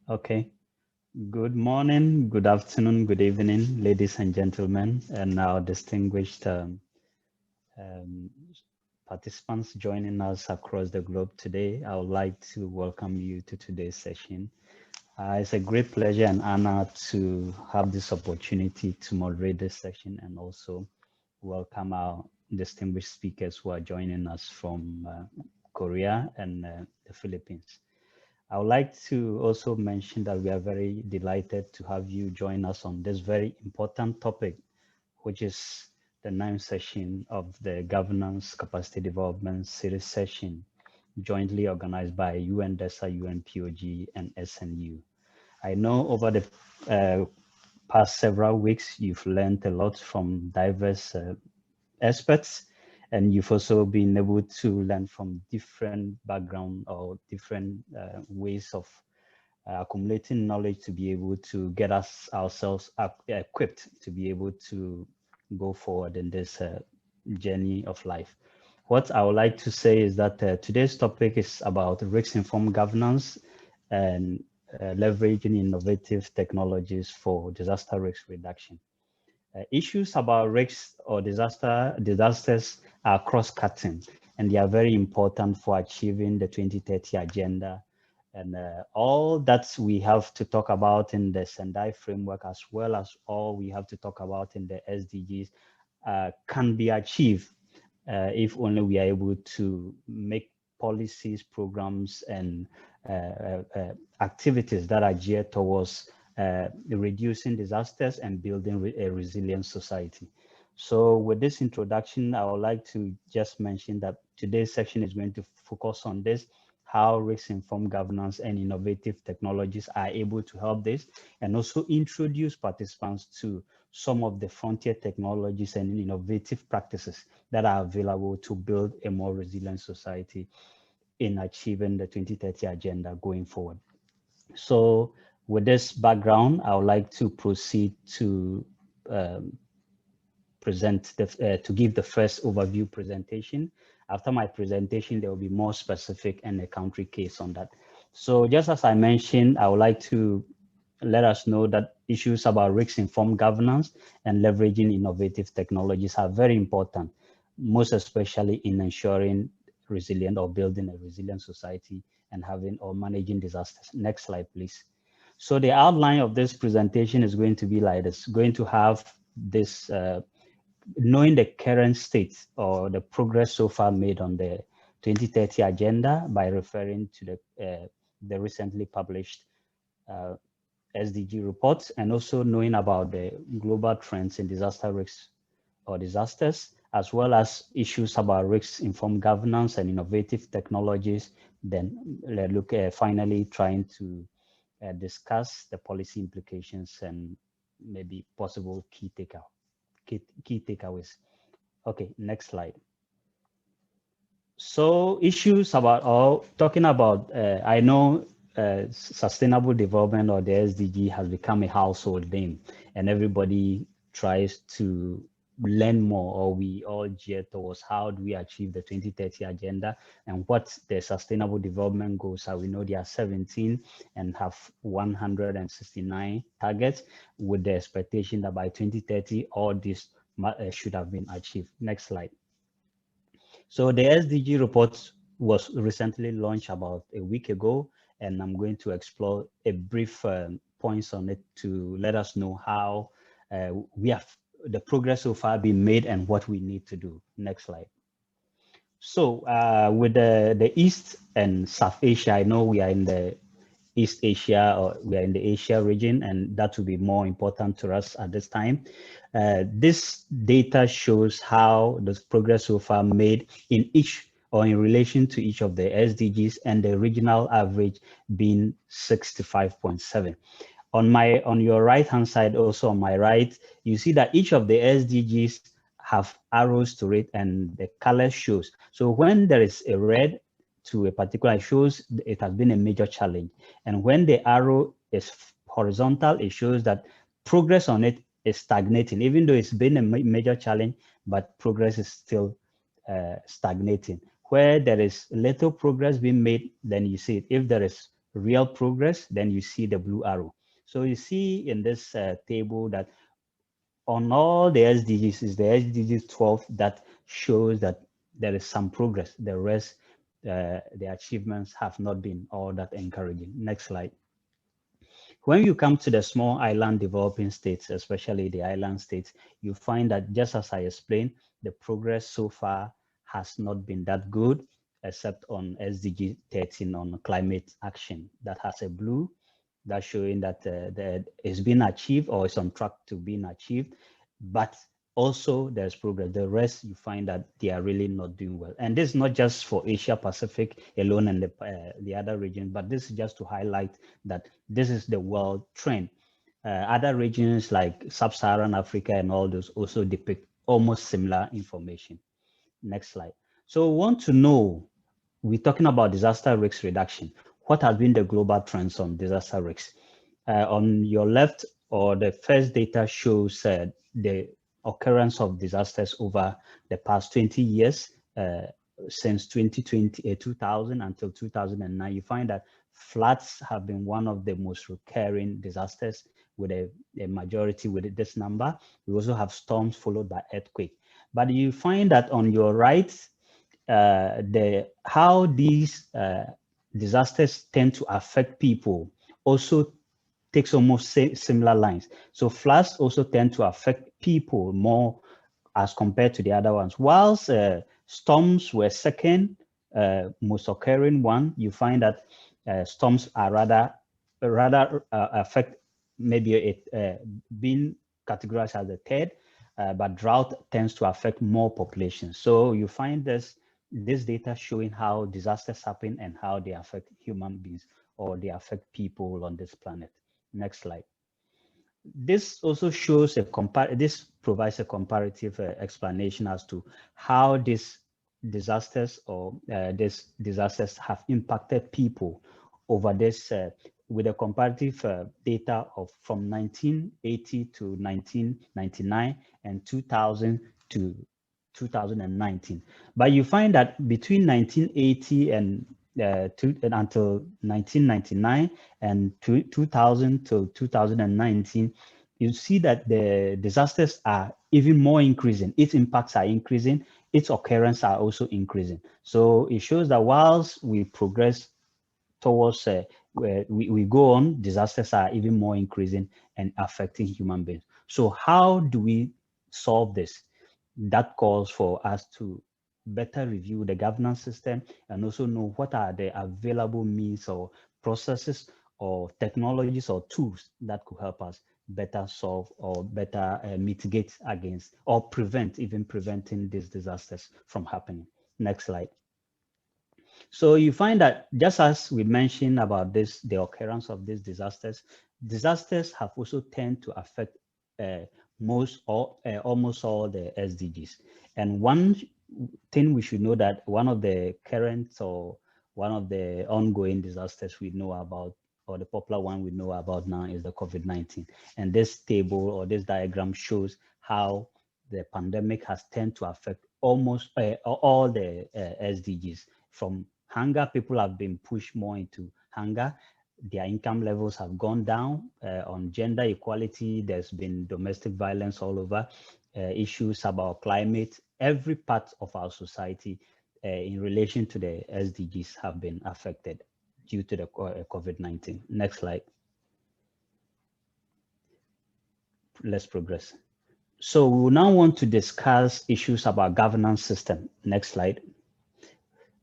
Okay. Good morning, good afternoon, good evening, ladies and gentlemen, and our distinguished um, participants joining us across the globe today. I would like to welcome you to today's session. It's a great pleasure and honor to have this opportunity to moderate this session and also welcome our distinguished speakers who are joining us from Korea and the Philippines. I would like to also mention that we are very delighted to have you join us on this very important topic, which is the ninth session of the Governance Capacity Development Series session, jointly organized by DESA, UNPOG, and SNU. I know over the past several weeks, you've learned a lot from diverse experts, and you've also been able to learn from different background or different ways of accumulating knowledge to be able to get ourselves equipped to be able to go forward in this journey of life. What I would like to say is that today's topic is about risk-informed governance and leveraging innovative technologies for disaster risk reduction. Issues about risks or disasters are cross-cutting, and they are very important for achieving the 2030 agenda. And all that we have to talk about in the Sendai framework, as well as all we have to talk about in the SDGs, can be achieved if only we are able to make policies, programs, and activities that are geared towards reducing disasters and building a resilient society. So with this introduction, I would like to just mention that today's section is going to focus on this, how risk-informed governance and innovative technologies are able to help this, and also introduce participants to some of the frontier technologies and innovative practices that are available to build a more resilient society in achieving the 2030 agenda going forward. So with this background, I would like to proceed to to give the first overview presentation. After my presentation, there will be more specific and a country case on that. So just as I mentioned, I would like to let us know that issues about risk-informed governance and leveraging innovative technologies are very important, most especially in ensuring resilient or building a resilient society and having or managing disasters. Next slide, please. So the outline of this presentation is going to be like this, going to have this knowing the current state or the progress so far made on the 2030 agenda by referring to the recently published SDG reports, and also knowing about the global trends in disaster risks or disasters, as well as issues about risk-informed governance and innovative technologies. Then look finally trying to discuss the policy implications and maybe possible key takeaways. Okay, next slide. So issues about talking about, I know sustainable development or the SDG has become a household name, and everybody tries to learn more, or we all gear towards how do we achieve the 2030 agenda and what the sustainable development goals are. We know there are 17 and have 169 targets, with the expectation that by 2030 all these should have been achieved. Next slide. So the SDG report was recently launched about a week ago, and I'm going to explore a brief points on it to let us know how we have the progress so far been made and what we need to do. Next slide. So with the East and South Asia, I know we are in the East Asia, or we are in the Asia region, and that will be more important to us at this time. This data shows how the progress so far made in each or in relation to each of the SDGs, and the regional average being 65.7. On your right hand side, also on my right, you see that each of the SDGs have arrows to it, and the color shows. So when there is a red to a particular, it shows it has been a major challenge. And when the arrow is horizontal, it shows that progress on it is stagnating, even though it's been a major challenge, but progress is still stagnating. Where there is little progress being made, then you see it. If there is real progress, then you see the blue arrow. So you see in this table that on all the SDGs is the SDG 12 that shows that there is some progress. The rest, the achievements have not been all that encouraging. Next slide. When you come to the small island developing states, especially the island states, you find that just as I explained, the progress so far has not been that good, except on SDG 13 on climate action that has a blue, that's showing that it's been achieved or it's on track to being achieved, but also there's progress. The rest, you find that they are really not doing well. And this is not just for Asia Pacific alone and the other regions, but this is just to highlight that this is the world trend. Other regions like Sub-Saharan Africa and all those also depict almost similar information. Next slide. So we want to know, we're talking about disaster risk reduction. What has been the global trends on disaster risks? On your left, or the first data shows the occurrence of disasters over the past 20 years, since 2000 until 2009. You find that floods have been one of the most recurring disasters with a majority with this number. We also have storms followed by earthquake. But you find that on your right, how these disasters tend to affect people also takes almost similar lines. So floods also tend to affect people more as compared to the other ones. Whilst storms were second most occurring one, you find that storms are rather affect maybe it being categorized as the third, but drought tends to affect more populations. So you find this data showing how disasters happen and how they affect human beings or they affect people on this planet. Next slide. This also shows this provides a comparative explanation as to how these disasters have impacted people over this with a comparative data of from 1980 to 1999 and 2000 to 2019. But you find that between 1980 and until 1999 and 2000 to 2019, you see that the disasters are even more increasing. Its impacts are increasing. Its occurrence are also increasing. So it shows that whilst we progress towards where we go on, disasters are even more increasing and affecting human beings. So how do we solve this? That calls for us to better review the governance system and also know what are the available means or processes or technologies or tools that could help us better solve or better mitigate against or preventing these disasters from happening. Next slide. So you find that just as we mentioned about this, the occurrence of these disasters have also tend to affect almost all the SDGs. And one thing we should know that one of the current or one of the ongoing disasters we know about, or the popular one we know about now, is the COVID-19. And this table or this diagram shows how the pandemic has tend to affect almost all the SDGs. From hunger, people have been pushed more into hunger. Their income levels have gone down. On gender equality, there's been domestic violence all over, issues about climate. Every part of our society in relation to the SDGs have been affected due to the COVID-19. Next slide. Let's progress. So we now want to discuss issues about governance system. Next slide.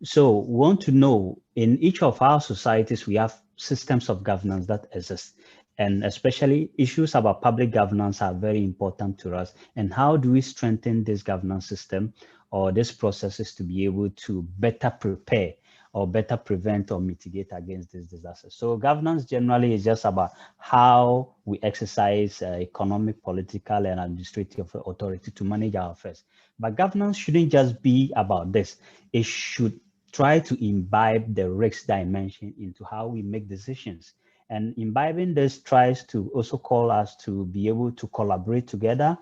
So we want to know, in each of our societies, we have systems of governance that exist. And especially issues about public governance are very important to us. And how do we strengthen this governance system or these processes to be able to better prepare or better prevent or mitigate against this disaster? So governance generally is just about how we exercise economic, political, and administrative authority to manage our affairs. But governance shouldn't just be about this. It should try to imbibe the risk dimension into how we make decisions. And imbibing this tries to also call us to be able to collaborate together,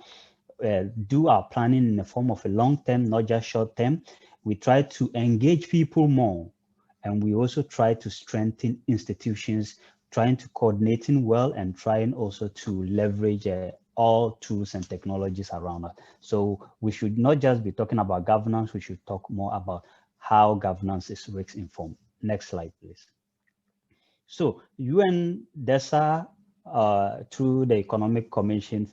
do our planning in the form of a long term, not just short term. We try to engage people more And we also try to strengthen institutions, trying to coordinating well and trying also to leverage all tools and technologies around us. So we should not just be talking about governance, we should talk more about how governance is risk informed. Next slide, please. So UN DESA, through the Economic Commission,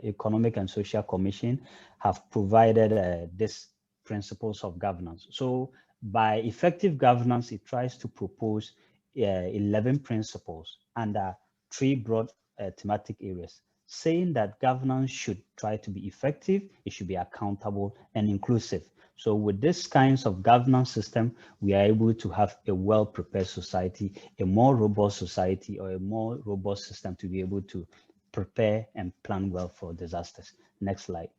Economic and Social Commission, have provided these principles of governance. So by effective governance, it tries to propose 11 principles under 3 broad thematic areas, saying that governance should try to be effective, it should be accountable and inclusive. So with this kinds of governance system, we are able to have a well-prepared society, a more robust society, or a more robust system to be able to prepare and plan well for disasters. Next slide.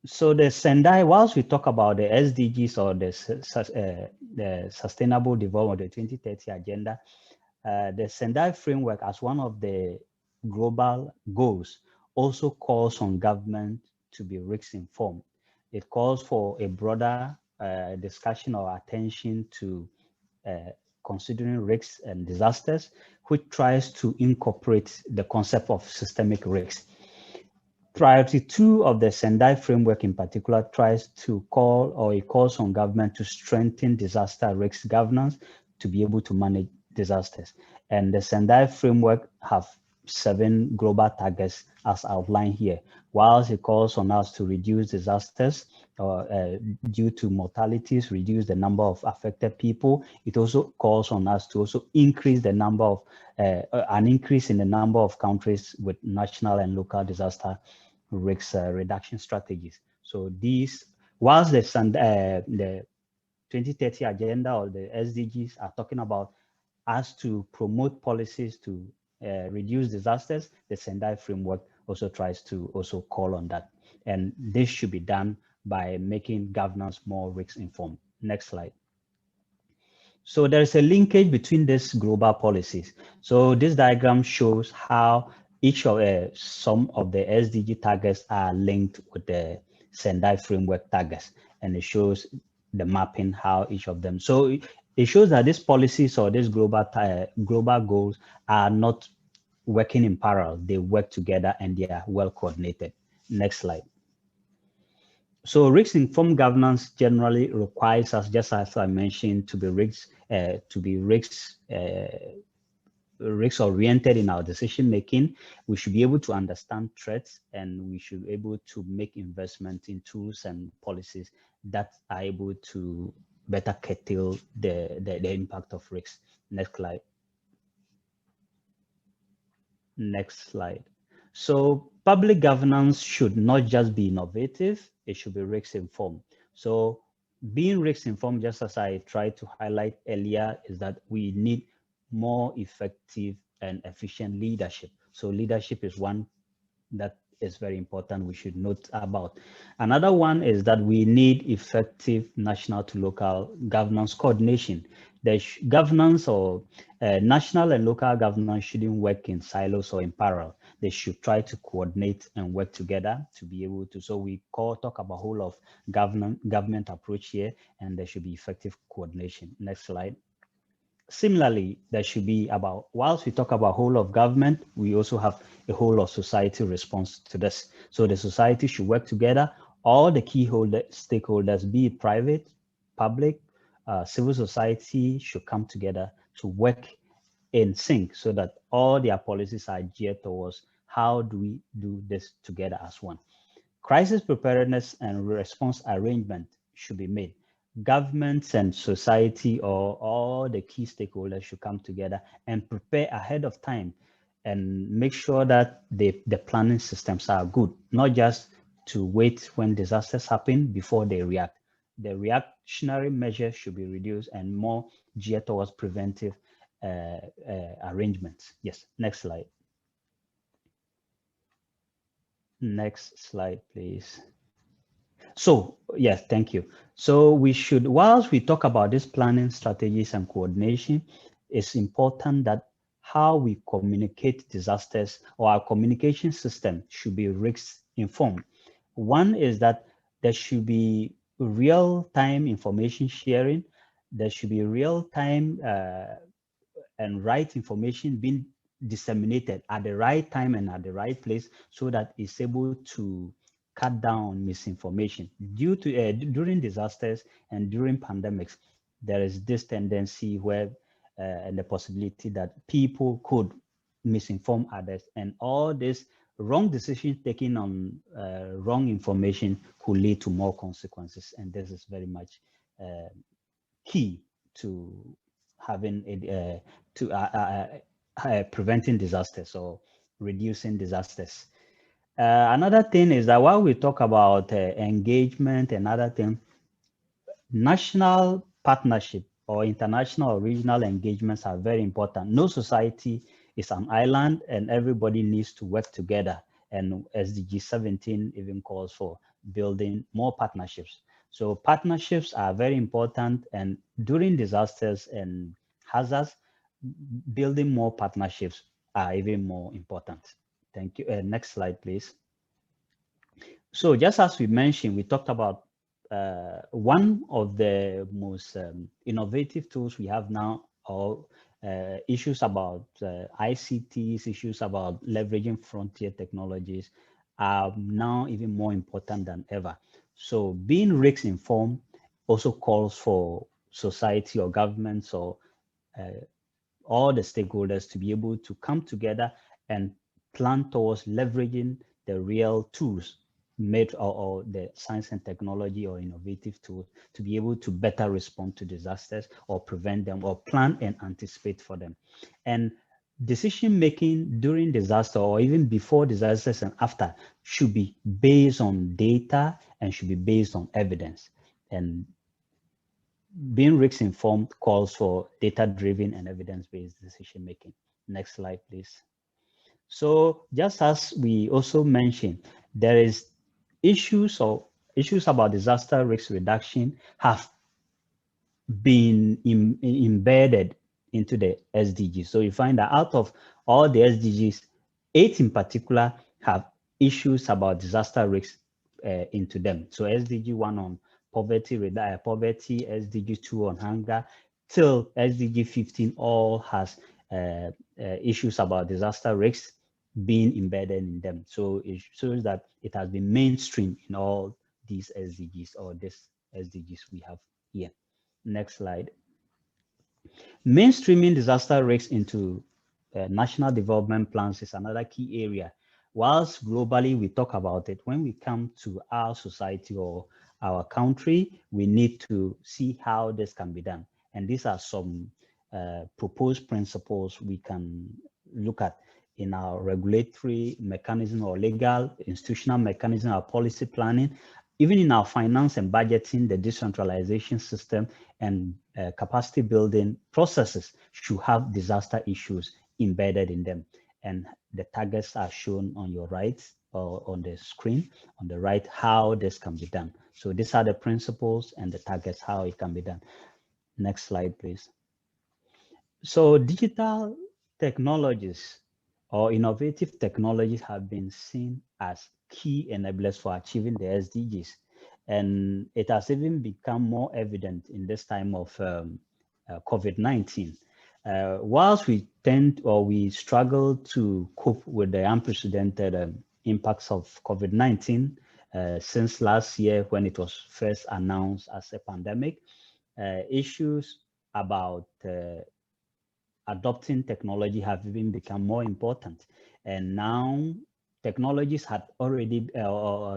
So the Sendai, whilst we talk about the SDGs or the Sustainable Development, the 2030 Agenda, the Sendai framework as one of the global goals also calls on government to be risk informed. It calls for a broader discussion or attention to considering risks and disasters, which tries to incorporate the concept of systemic risks. Priority 2 of the Sendai framework in particular tries to call, or it calls on government to strengthen disaster risk governance to be able to manage disasters. And the Sendai framework have 7 global targets as outlined here. Whilst it calls on us to reduce disasters due to mortalities, reduce the number of affected people, it also calls on us to also increase the number of, an increase in the number of countries with national and local disaster risk reduction strategies. So these, whilst the 2030 agenda or the SDGs are talking about us to promote policies to reduce disasters, the Sendai framework also tries to also call on that. And this should be done by making governance more risk informed. Next slide. So there's a linkage between these global policies. So this diagram shows how each of some of the SDG targets are linked with the Sendai framework targets, and it shows the mapping how each of them. So it shows that these policies or these global goals are not working in parallel. They work together and they are well coordinated. Next slide. So risk-informed governance generally requires us, just as I mentioned, to be risk-oriented in our decision making. We should be able to understand threats, and we should be able to make investment in tools and policies that are able to better curtail the impact of risks. Next slide. Next slide. So public governance should not just be innovative, it should be risk informed. So being risk informed, just as I tried to highlight earlier, is that we need more effective and efficient leadership. So leadership is one that is very important we should note about. Another one is that we need effective national to local governance coordination. The governance or national and local governance shouldn't work in silos or in parallel. They should try to coordinate and work together to be able to. So we talk about whole of government approach here, and there should be effective coordination. Next slide. Similarly, there should be about, whilst we talk about whole of government, we also have a whole of society response to this. So the society should work together. All the key stakeholders, be it private, public, civil society, should come together to work in sync so that all their policies are geared towards how do we do this together as one. Crisis preparedness and response arrangement should be made. Governments and society or all the key stakeholders should come together and prepare ahead of time and make sure that the planning systems are good, not just to wait when disasters happen before they react. The reactionary measures should be reduced and more geared towards preventive arrangements. Yes, next slide. Next slide, please. So, yes, thank you. So we should, whilst we talk about these planning strategies and coordination, it's important that how we communicate disasters or our communication system should be risk informed. One is that there should be real-time information sharing. there should be real-time and right information being disseminated at the right time and at the right place so that it's able to cut down misinformation. Due to during disasters and during pandemics, there is this tendency where and the possibility that people could misinform others, and all this wrong decisions taken on wrong information could lead to more consequences. And this is very much key to having a preventing disasters or reducing disasters. Another thing is that while we talk about engagement and other things, national partnership or international or regional engagements are very important. No society is an island and everybody needs to work together. And SDG 17 even calls for building more partnerships. So partnerships are very important, and during disasters and hazards, building more partnerships are even more important. Thank you. Next slide, please. So just as we mentioned, we talked about one of the most innovative tools we have now, or issues about ICTs, issues about leveraging frontier technologies are now even more important than ever. So being risk informed also calls for society or governments or all the stakeholders to be able to come together and plan towards leveraging the real tools made or the science and technology or innovative tools to be able to better respond to disasters or prevent them or plan and anticipate for them. And decision making during disaster or even before disasters and after should be based on data and should be based on evidence. And being risk informed calls for data driven and evidence based decision making. Next slide, please. So just as we also mentioned, there is issues about disaster risk reduction have been embedded into the SDGs. So you find that out of all the SDGs, 8 in particular have issues about disaster risk into them. So SDG 1 on poverty, SDG 2 on hunger, till SDG 15 all has issues about disaster risks being embedded in them. So it shows that it has been mainstream in all these SDGs or these SDGs we have here. Next slide. Mainstreaming disaster risk into national development plans is another key area. Whilst globally we talk about it, when we come to our society or our country, we need to see how this can be done. And these are some proposed principles we can look at in our regulatory mechanism or legal institutional mechanism, our policy planning, even in our finance and budgeting, the decentralization system and capacity building processes should have disaster issues embedded in them. And the targets are shown on your right or on the screen, on the right, how this can be done. So these are the principles and the targets, how it can be done. Next slide, please. So digital technologies or innovative technologies have been seen as key enablers for achieving the SDGs. And it has even become more evident in this time of COVID-19. Whilst we struggle to cope with the unprecedented impacts of COVID-19 since last year when it was first announced as a pandemic, issues about adopting technology have even become more important. And now technologies had already,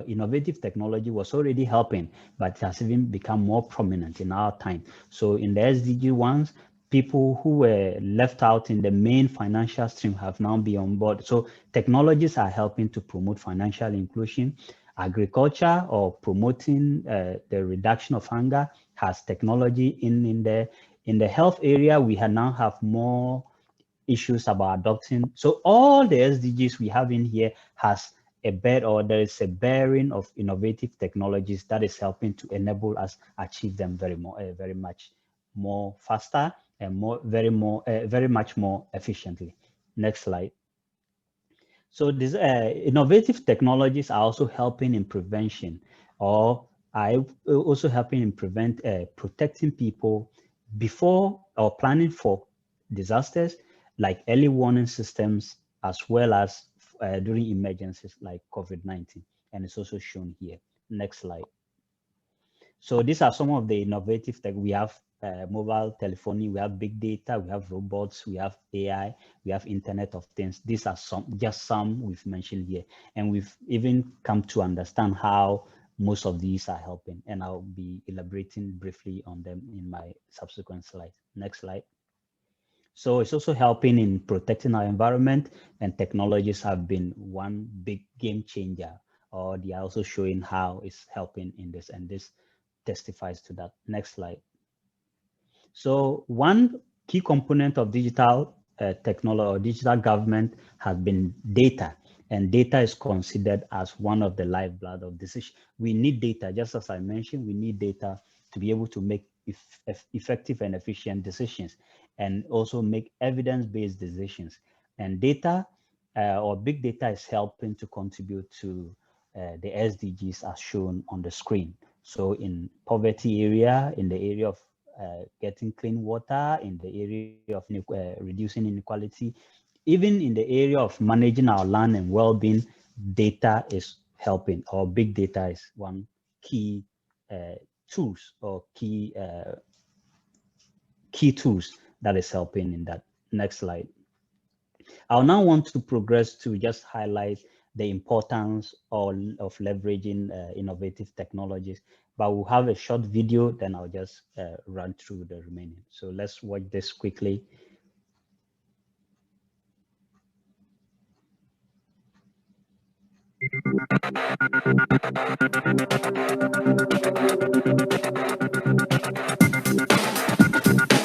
innovative technology was already helping, but it has even become more prominent in our time. So in the SDG ones, people who were left out in the main financial stream have now been on board. So technologies are helping to promote financial inclusion. Agriculture or promoting the reduction of hunger has technology in there. In the health area, we now have more issues about adopting. So all the SDGs we have in here has a there is a bearing of innovative technologies that is helping to enable us achieve them very much more faster and very much more efficiently. Next slide. So these innovative technologies are also helping in prevention, or are also helping in protecting people before or planning for disasters like early warning systems, as well as during emergencies like COVID-19. And it's also shown here. Next slide. So these are some of the innovative tech. We have mobile telephony, we have big data, we have robots, we have AI, we have Internet of Things. These are just some we've mentioned here. And we've even come to understand how most of these are helping. And I'll be elaborating briefly on them in my subsequent slides. Next slide. So it's also helping in protecting our environment, and technologies have been one big game changer, or they are also showing how it's helping in this, and this testifies to that. Next slide. So one key component of digital technology or digital government has been data, and data is considered as one of the lifeblood of decision. We need data, just as I mentioned, we need data to be able to make effective and efficient decisions, and also make evidence-based decisions. And data or big data is helping to contribute to the SDGs as shown on the screen. So in poverty area, in the area of getting clean water, in the area of reducing inequality, even in the area of managing our land and well-being, data is helping, or big data is one key tools or key tools that is helping in that. Next slide. I'll now want to progress to just highlight the importance of leveraging innovative technologies, but we'll have a short video, then I'll just run through the remaining. So let's watch this quickly.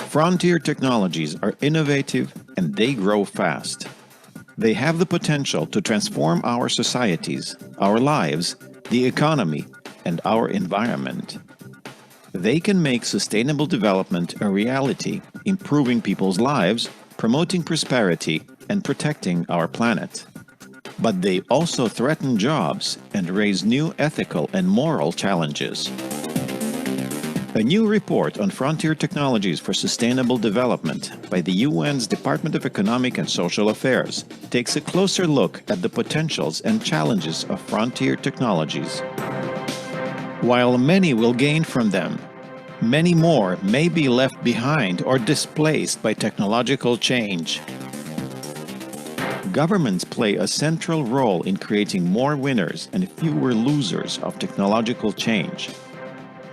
Frontier technologies are innovative and they grow fast. They have the potential to transform our societies, our lives, the economy, and our environment. They can make sustainable development a reality, improving people's lives, promoting prosperity, and protecting our planet. But they also threaten jobs and raise new ethical and moral challenges. A new report on frontier technologies for sustainable development by the UN's Department of Economic and Social Affairs takes a closer look at the potentials and challenges of frontier technologies. While many will gain from them, many more may be left behind or displaced by technological change. Governments play a central role in creating more winners and fewer losers of technological change.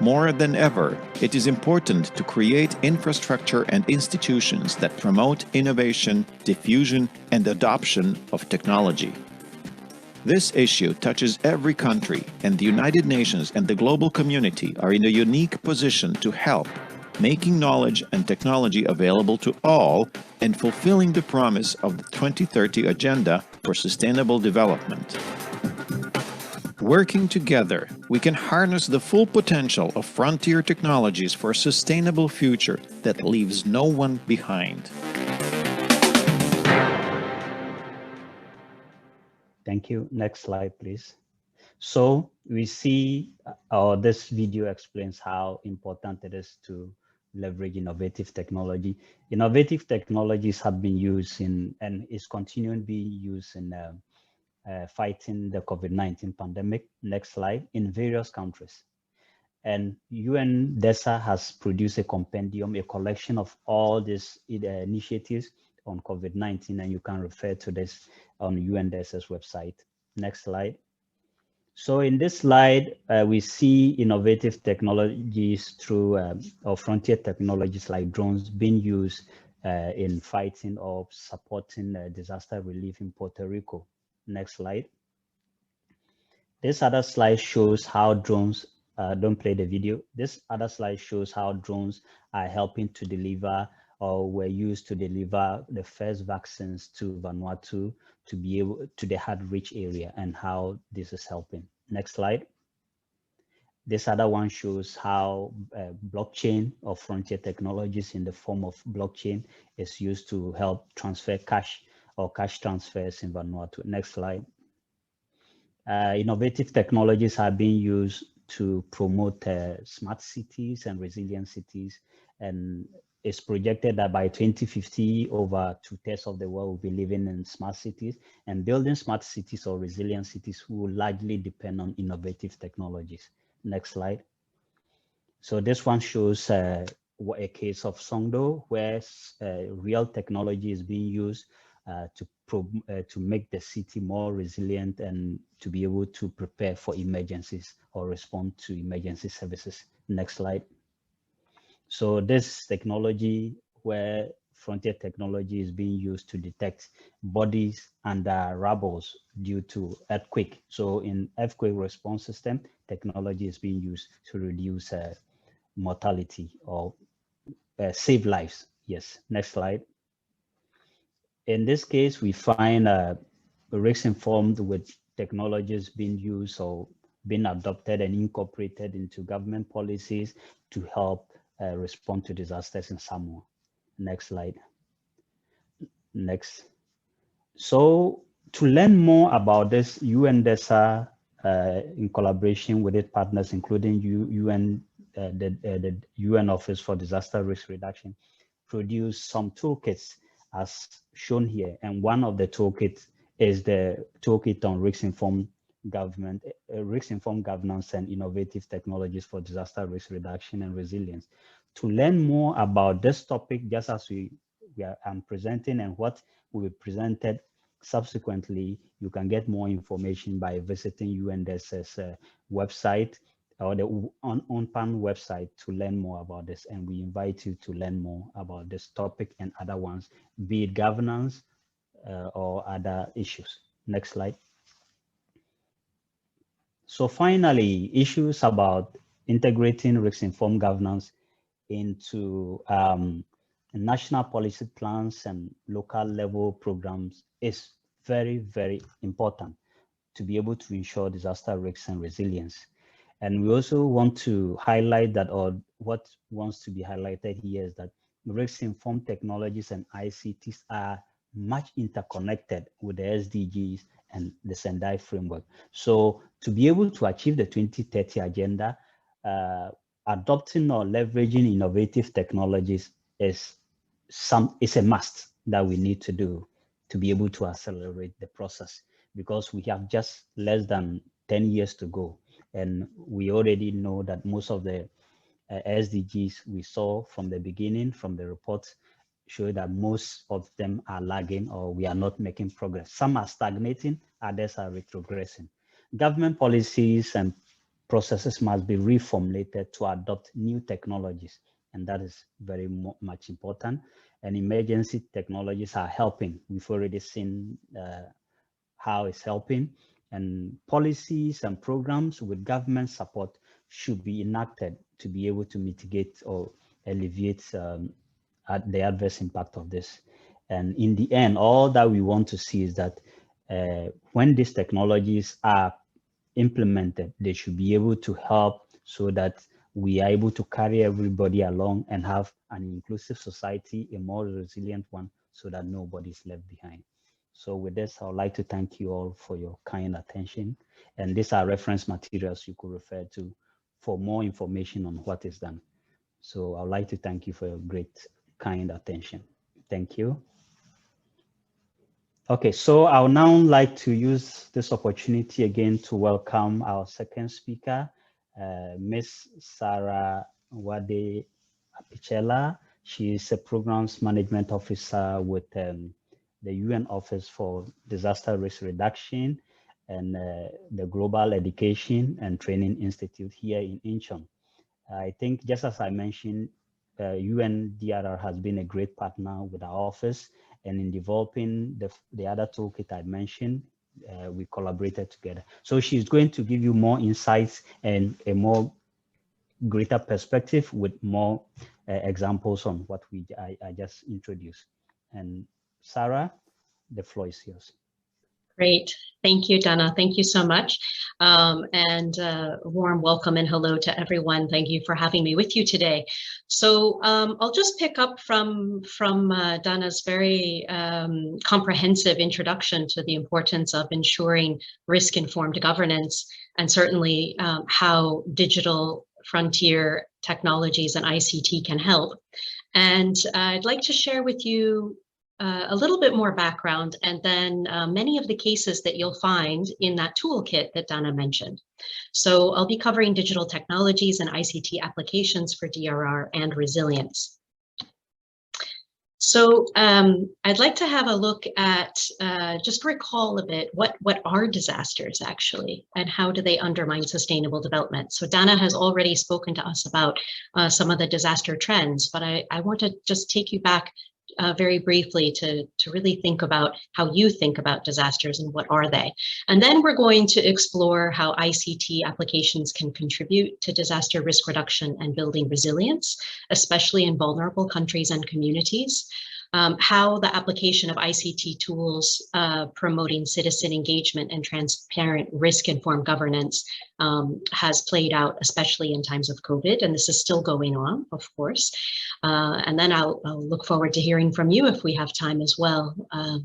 More than ever, it is important to create infrastructure and institutions that promote innovation, diffusion, and adoption of technology. This issue touches every country, and the United Nations and the global community are in a unique position to help, making knowledge and technology available to all and fulfilling the promise of the 2030 Agenda for Sustainable Development. Working together, we can harness the full potential of frontier technologies for a sustainable future that leaves no one behind. Thank you. Next slide, please. So we see, or this video explains how important it is to leverage innovative technology. Innovative technologies have been used in, and is continuing to be used in fighting the COVID-19 pandemic. Next slide. In various countries. And UN DESA has produced a compendium, a collection of all these initiatives on COVID-19, and you can refer to this on UN DESA's website. Next slide. So in this slide, we see innovative technologies through or frontier technologies like drones being used in fighting or supporting disaster relief in Puerto Rico. Next slide. This other slide shows how drones, don't play the video. This other slide shows how drones are helping to deliver or were used to deliver the first vaccines to Vanuatu to be able to the hard-reach area, and how this is helping. Next slide. This other one shows how blockchain or frontier technologies in the form of blockchain is used to help transfer cash or cash transfers in Vanuatu. Next slide. Innovative technologies are being used to promote smart cities and resilient cities. And it's projected that by 2050, over 2/3 of the world will be living in smart cities, and building smart cities or resilient cities will largely depend on innovative technologies. Next slide. So this one shows a case of Songdo, where real technology is being used to make the city more resilient and to be able to prepare for emergencies or respond to emergency services. Next slide. So this technology, where frontier technology is being used to detect bodies under rubble due to earthquake. So in earthquake response system, technology is being used to reduce mortality or save lives. Yes, next slide. In this case, we find risks informed with technologies being used or being adopted and incorporated into government policies to help respond to disasters in Samoa. Next slide. Next. So to learn more about this, DESA, in collaboration with its partners, including the UN Office for Disaster Risk Reduction, produced some toolkits as shown here. And one of the toolkits is the toolkit on risk-informed governance and innovative technologies for disaster risk reduction and resilience. To learn more about this topic, just as I'm presenting and what will be presented subsequently, you can get more information by visiting UNDES's website or the UNPAN website to learn more about this. And we invite you to learn more about this topic and other ones, be it governance or other issues. Next slide. So finally, issues about integrating risk-informed governance into national policy plans and local level programs is very, very important to be able to ensure disaster risks and resilience. And we also want to highlight that, or what wants to be highlighted here is that risk-informed technologies and ICTs are much interconnected with the SDGs and the Sendai framework. So to be able to achieve the 2030 agenda, adopting or leveraging innovative technologies is a must that we need to do to be able to accelerate the process, because we have just less than 10 years to go. And we already know that most of the SDGs we saw from the beginning, from the reports, show that most of them are lagging or we are not making progress. Some are stagnating, others are retrogressing. Government policies and processes must be reformulated to adopt new technologies, and that is very much important. And emergency technologies are helping. We've already seen how it's helping, and policies and programs with government support should be enacted to be able to mitigate or alleviate the adverse impact of this. And in the end, all that we want to see is that when these technologies are implemented, they should be able to help so that we are able to carry everybody along and have an inclusive society, a more resilient one, so that nobody is left behind. So with this, I would like to thank you all for your kind attention. And these are reference materials you could refer to for more information on what is done. So I would like to thank you for your great, kind attention. Thank you. Okay, so I would now like to use this opportunity again to welcome our second speaker, Ms. Sarah Wade Apicella. She is a Programs Management Officer with the UN Office for Disaster Risk Reduction and the Global Education and Training Institute here in Incheon. I think, just as I mentioned, UNDRR has been a great partner with our office, and in developing the other toolkit I mentioned, we collaborated together. So she's going to give you more insights and a more greater perspective with more examples on what I just introduced. And Sarah, the floor is yours. Great. Thank you, Dana. Thank you so much. And warm welcome and hello to everyone. Thank you for having me with you today. So I'll just pick up from Dana's very comprehensive introduction to the importance of ensuring risk-informed governance, and certainly how digital frontier technologies and ICT can help. And I'd like to share with you a little bit more background, and then many of the cases that you'll find in that toolkit that Dana mentioned. So I'll be covering digital technologies and ICT applications for DRR and resilience. So I'd like to have a look at, just recall a bit, what are disasters actually, and how do they undermine sustainable development? So Dana has already spoken to us about some of the disaster trends, but I want to just take you back very briefly to really think about how you think about disasters and what are they. And then we're going to explore how ICT applications can contribute to disaster risk reduction and building resilience, especially in vulnerable countries and communities. How the application of ICT tools promoting citizen engagement and transparent risk-informed governance has played out, especially in times of COVID, and this is still going on, of course. And then I'll look forward to hearing from you if we have time as well,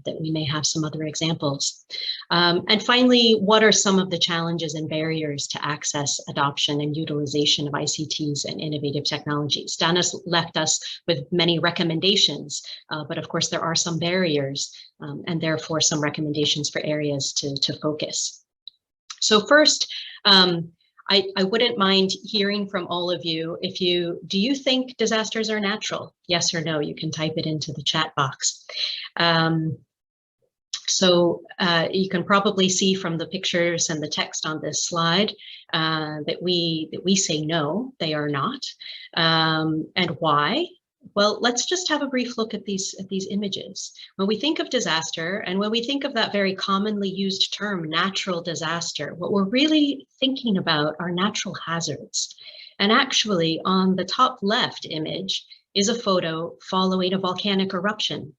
that we may have some other examples. And finally, what are some of the challenges and barriers to access, adoption, and utilization of ICTs and innovative technologies? Dana's left us with many recommendations, but of course there are some barriers and therefore some recommendations for areas to focus. So first, I wouldn't mind hearing from all of you. Do you think disasters are natural? Yes or no? You can type it into the chat box. So you can probably see from the pictures and the text on this slide that we say no, they are not. And why? Well, let's just have a brief look at these images. When we think of disaster, and when we think of that very commonly used term, natural disaster, what we're really thinking about are natural hazards. And actually, on the top left image is a photo following a volcanic eruption.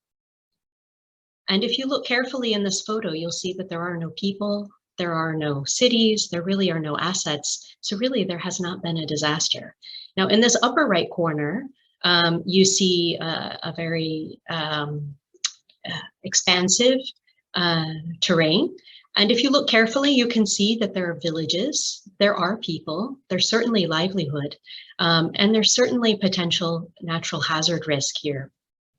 And if you look carefully in this photo, you'll see that there are no people, there are no cities, there really are no assets. So really, there has not been a disaster. Now, in this upper right corner, you see a very expansive terrain. And if you look carefully, you can see that there are villages, there are people, there's certainly livelihood, and there's certainly potential natural hazard risk here,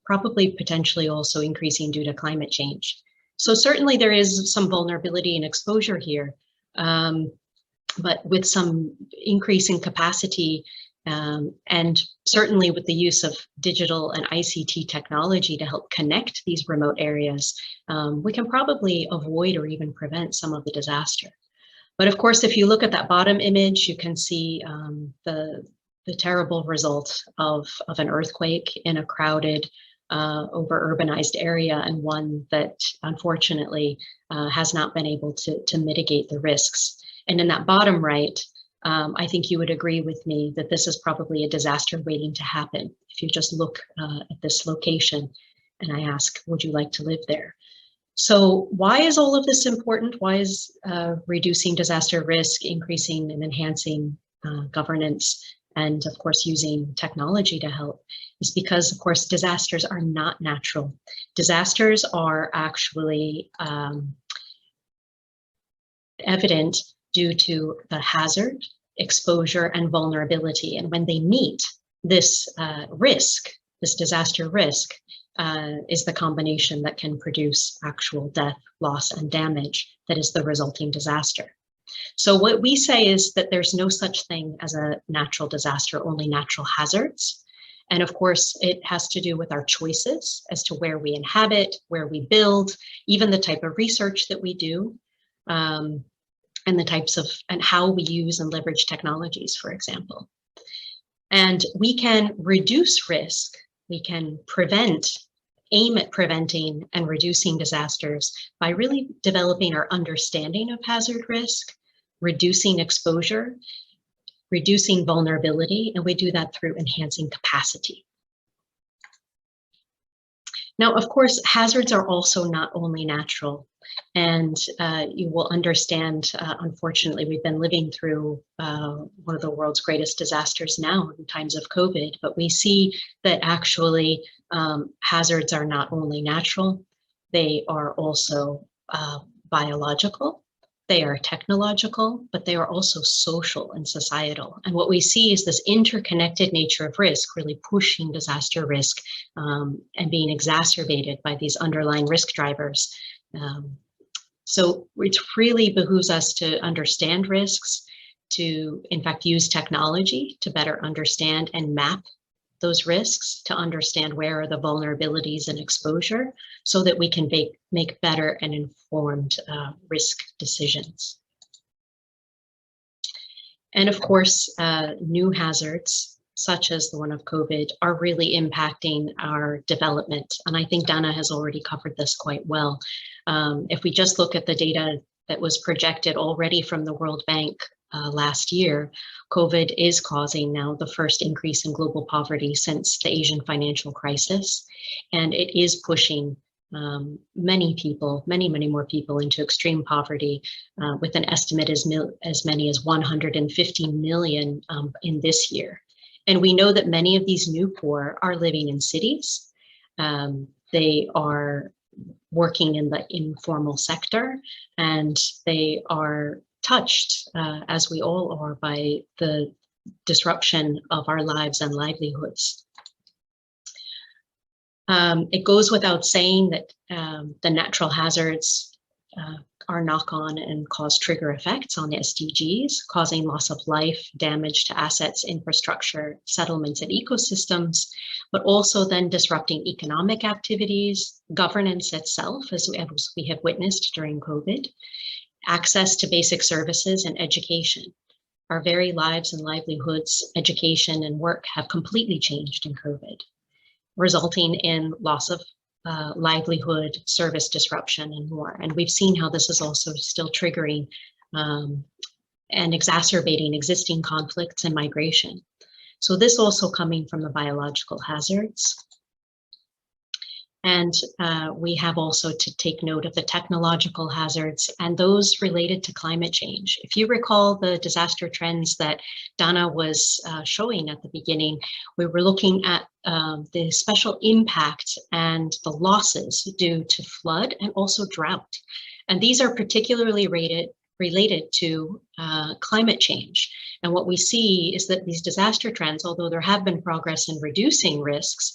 probably potentially also increasing due to climate change. So certainly there is some vulnerability and exposure here, but with some increase in capacity, and certainly with the use of digital and ICT technology to help connect these remote areas, we can probably avoid or even prevent some of the disaster. But of course, if you look at that bottom image, you can see the terrible result of an earthquake in a crowded, over-urbanized area, and one that unfortunately has not been able to mitigate the risks. And in that bottom right, I think you would agree with me that this is probably a disaster waiting to happen. If you just look at this location and I ask, would you like to live there? So why is all of this important? Why is reducing disaster risk, increasing and enhancing governance, and of course using technology to help? Is because, of course, disasters are not natural. Disasters are actually evident due to the hazard, exposure, and vulnerability. And when they meet, this risk, this disaster risk, is the combination that can produce actual death, loss, and damage that is the resulting disaster. So what we say is that there's no such thing as a natural disaster, only natural hazards. And of course, it has to do with our choices as to where we inhabit, where we build, even the type of research that we do. And the types of, and how we use and leverage technologies, for example. And we can reduce risk, we can aim at preventing and reducing disasters by really developing our understanding of hazard risk, reducing exposure, reducing vulnerability, and we do that through enhancing capacity. Now, of course, hazards are also not only natural. And you will understand, unfortunately, we've been living through one of the world's greatest disasters now in times of COVID, but we see that actually hazards are not only natural, they are also biological, They are technological, but they are also social and societal. And what we see is this interconnected nature of risk really pushing disaster risk and being exacerbated by these underlying risk drivers. So it really behooves us to understand risks, to in fact use technology to better understand and map those risks, to understand where are the vulnerabilities and exposure so that we can make better and informed risk decisions. And of course, new hazards, such as the one of COVID, are really impacting our development. And I think Dana has already covered this quite well. If we just look at the data that was projected already from the World Bank last year, COVID is causing now the first increase in global poverty since the Asian financial crisis. And it is pushing many people, many more people into extreme poverty with an estimate as many as 150 million in this year. And we know that many of these new poor are living in cities. They are working in the informal sector, and they are touched, as we all are, by the disruption of our lives and livelihoods. It goes without saying that the natural hazards are knock-on and cause trigger effects on SDGs, causing loss of life, damage to assets, infrastructure, settlements, and ecosystems, but also then disrupting economic activities, governance itself, as we have witnessed during COVID, access to basic services, and education. Our very lives and livelihoods, education, and work have completely changed in COVID, resulting in loss of livelihood, service disruption, and more. And we've seen how this is also still triggering and exacerbating existing conflicts and migration. So this also coming from the biological hazards. And we have also to take note of the technological hazards and those related to climate change. If you recall the disaster trends that Dana was showing at the beginning, we were looking at the special impact and the losses due to flood and also drought. And these are particularly related to climate change. And what we see is that these disaster trends, although there have been progress in reducing risks,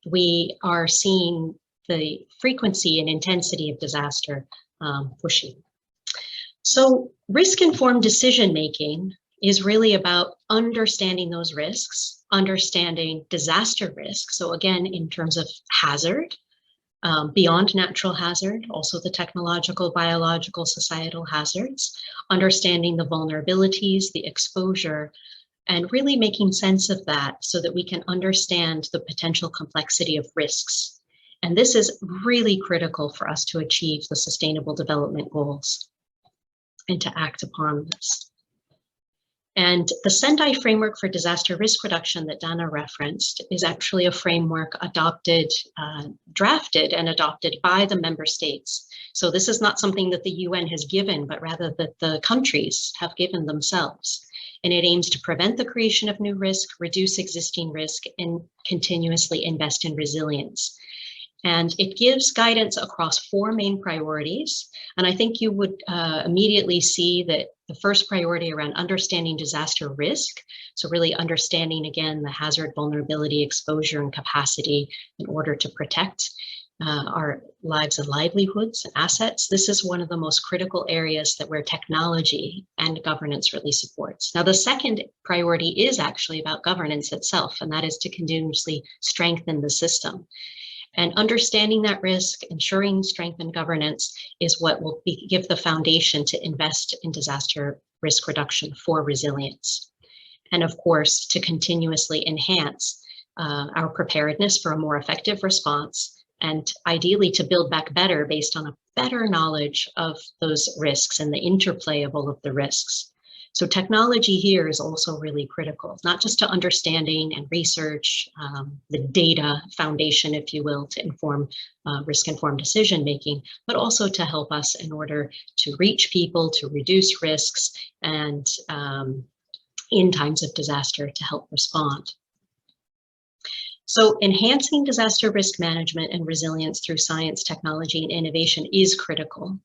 we are seeing the frequency and intensity of disaster pushing. So risk-informed decision-making is really about understanding those risks, understanding disaster risk. So again, in terms of hazard, beyond natural hazard, also the technological, biological, societal hazards, understanding the vulnerabilities, the exposure, and really making sense of that so that we can understand the potential complexity of risks. And this is really critical for us to achieve the Sustainable Development Goals and to act upon this. And the Sendai framework for disaster risk reduction that Dana referenced is actually a framework adopted, drafted and adopted by the member states. So this is not something that the UN has given, but rather that the countries have given themselves. And it aims to prevent the creation of new risk, reduce existing risk, and continuously invest in resilience. And it gives guidance across 4 main priorities. And I think you would immediately see that the first priority around understanding disaster risk, so really understanding, again, the hazard, vulnerability, exposure, and capacity in order to protect our lives and livelihoods and assets. This is one of the most critical areas that where technology and governance really supports. Now, the second priority is actually about governance itself, and that is to continuously strengthen the system. And understanding that risk, ensuring strength in governance is what will give the foundation to invest in disaster risk reduction for resilience. And of course, to continuously enhance our preparedness for a more effective response, and ideally to build back better based on a better knowledge of those risks and the interplay of all of the risks. So technology here is also really critical, not just to understanding and research, the data foundation, if you will, to inform risk-informed decision-making, but also to help us in order to reach people, to reduce risks, and in times of disaster to help respond. So enhancing disaster risk management and resilience through science, technology, and innovation is critical.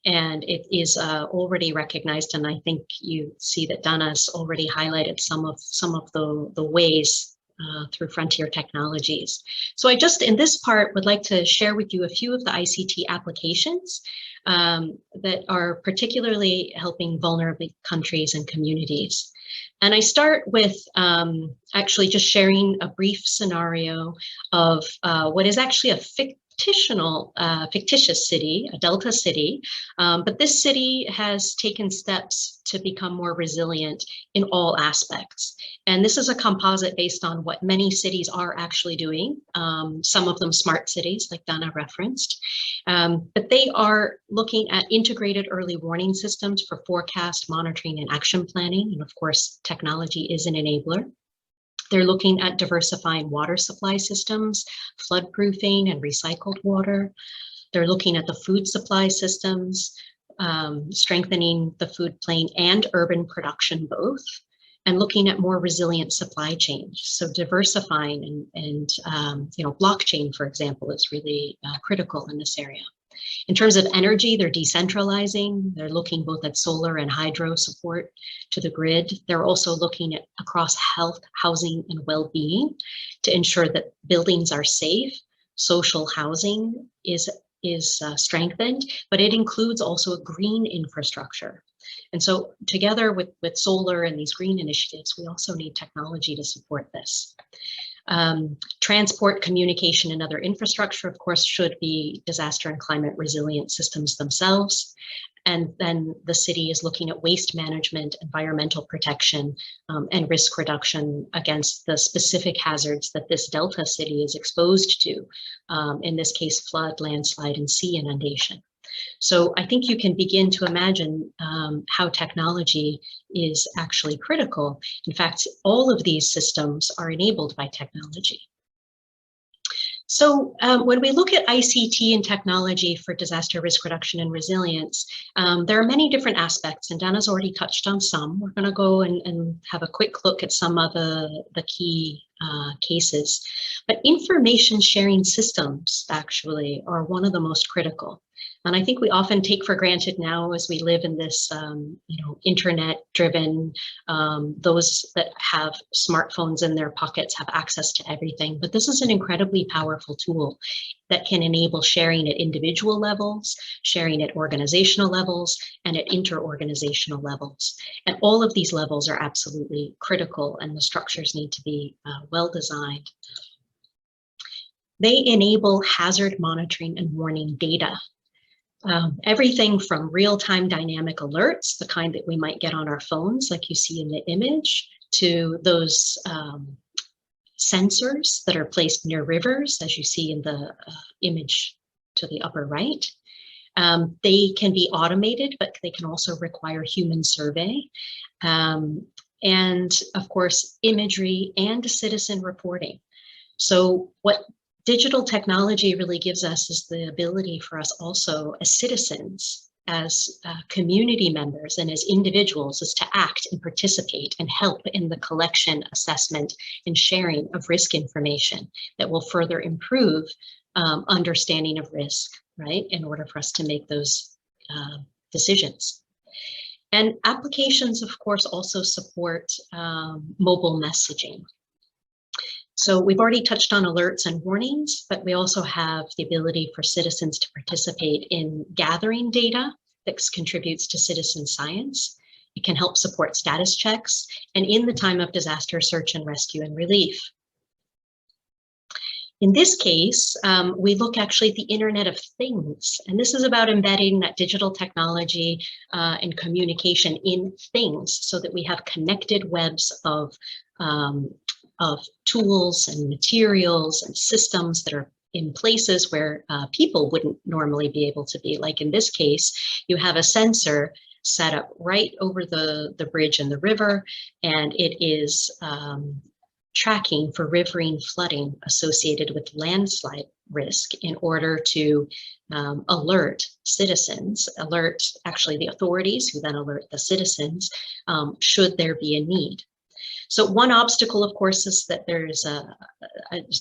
and it is already recognized. And I think you see that Dana's already highlighted some of the ways through frontier technologies. So I just, in this part, would like to share with you a few of the ICT applications that are particularly helping vulnerable countries and communities. And I start with actually just sharing a brief scenario of what is actually a fictitious city, a Delta city, but this city has taken steps to become more resilient in all aspects. And this is a composite based on what many cities are actually doing, some of them smart cities, like Dana referenced, but they are looking at integrated early warning systems for forecast, monitoring, and action planning. And of course, technology is an enabler. They're looking at diversifying water supply systems, flood-proofing and recycled water. They're looking at the food supply systems, strengthening the food chain and urban production both, and looking at more resilient supply chains. So diversifying and blockchain, for example, is really critical in this area. In terms of energy, they're decentralizing. They're looking both at solar and hydro support to the grid. They're also looking at across health, housing, and well-being to ensure that buildings are safe. Social housing is strengthened, but it includes also a green infrastructure. And so together with solar and these green initiatives, we also need technology to support this. Transport, communication, and other infrastructure, of course, should be disaster and climate resilient systems themselves. And then the city is looking at waste management, environmental protection, and risk reduction against the specific hazards that this Delta city is exposed to, in this case, flood, landslide, and sea inundation. So I think you can begin to imagine how technology is actually critical. In fact, all of these systems are enabled by technology. So when we look at ICT and technology for disaster risk reduction and resilience, there are many different aspects, and Dana's already touched on some. We're going to go and have a quick look at some of the key cases. But information sharing systems actually are one of the most critical. And I think we often take for granted now as we live in this, internet-driven, those that have smartphones in their pockets have access to everything. But this is an incredibly powerful tool that can enable sharing at individual levels, sharing at organizational levels, and at interorganizational levels. And all of these levels are absolutely critical, and the structures need to be well designed. They enable hazard monitoring and warning data. Everything from real-time dynamic alerts, the kind that we might get on our phones, like you see in the image, to those sensors that are placed near rivers, as you see in the image to the upper right. They can be automated, but they can also require human survey. And of course, imagery and citizen reporting. So what digital technology really gives us is the ability for us also as citizens, as community members, and as individuals is to act and participate and help in the collection, assessment, and sharing of risk information that will further improve understanding of risk, right, in order for us to make those decisions. And applications, of course, also support mobile messaging. So we've already touched on alerts and warnings, but we also have the ability for citizens to participate in gathering data that contributes to citizen science. It can help support status checks, and in the time of disaster, search and rescue and relief. In this case, we look actually at the Internet of Things, and this is about embedding that digital technology and communication in things so that we have connected webs of tools and materials and systems that are in places where people wouldn't normally be able to be. Like in this case, you have a sensor set up right over the bridge in the river, and it is tracking for riverine flooding associated with landslide risk in order to alert citizens, alert actually the authorities who then alert the citizens should there be a need. So one obstacle, of course, is that there's a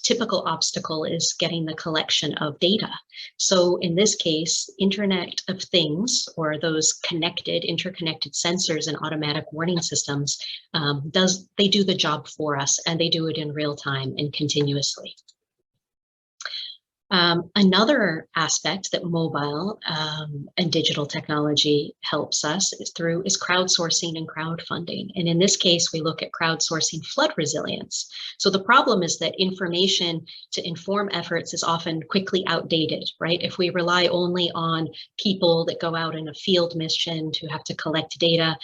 typical obstacle is getting the collection of data. So in this case, Internet of Things, or those interconnected sensors and automatic warning systems, they do the job for us, and they do it in real time and continuously. Another aspect that mobile and digital technology helps us is crowdsourcing and crowdfunding. And in this case, we look at crowdsourcing flood resilience. So the problem is that information to inform efforts is often quickly outdated, right? If we rely only on people that go out in a field mission to have to collect data,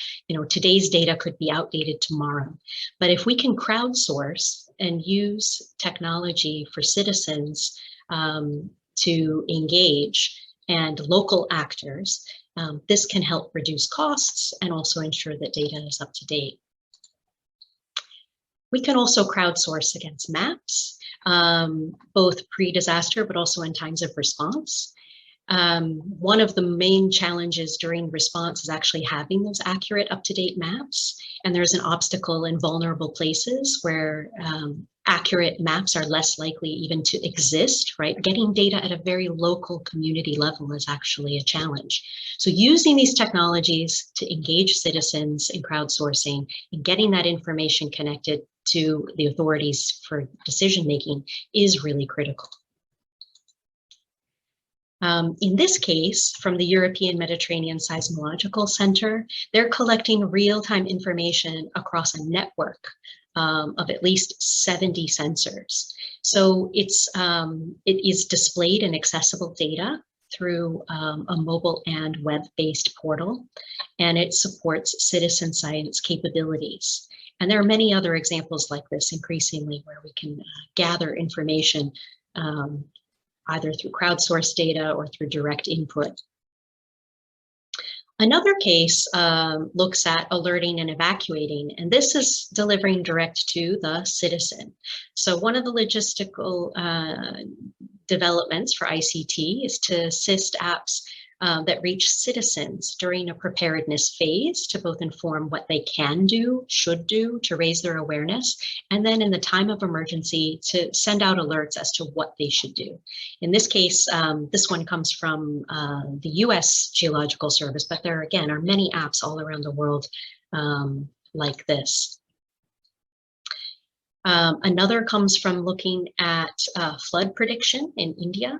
today's data could be outdated tomorrow. But if we can crowdsource and use technology for citizens to engage and local actors, this can help reduce costs and also ensure that data is up to date. We can also crowdsource against maps, both pre-disaster, but also in times of response. One of the main challenges during response is actually having those accurate, up-to-date maps. And there's an obstacle in vulnerable places where accurate maps are less likely even to exist, right? Getting data at a very local community level is actually a challenge. So using these technologies to engage citizens in crowdsourcing and getting that information connected to the authorities for decision-making is really critical. In this case, from the European Mediterranean Seismological Center, they're collecting real-time information across a network of at least 70 sensors. So it is displayed in accessible data through a mobile and web-based portal, and it supports citizen science capabilities. And there are many other examples like this increasingly where we can gather information either through crowdsourced data or through direct input. Another case looks at alerting and evacuating, and this is delivering direct to the citizen. So one of the logistical developments for ICT is to assist apps that reach citizens during a preparedness phase to both inform what they can do, should do to raise their awareness, and then in the time of emergency to send out alerts as to what they should do. In this case, this one comes from the US Geological Service, but there again are many apps all around the world like this. Another comes from looking at flood prediction in India.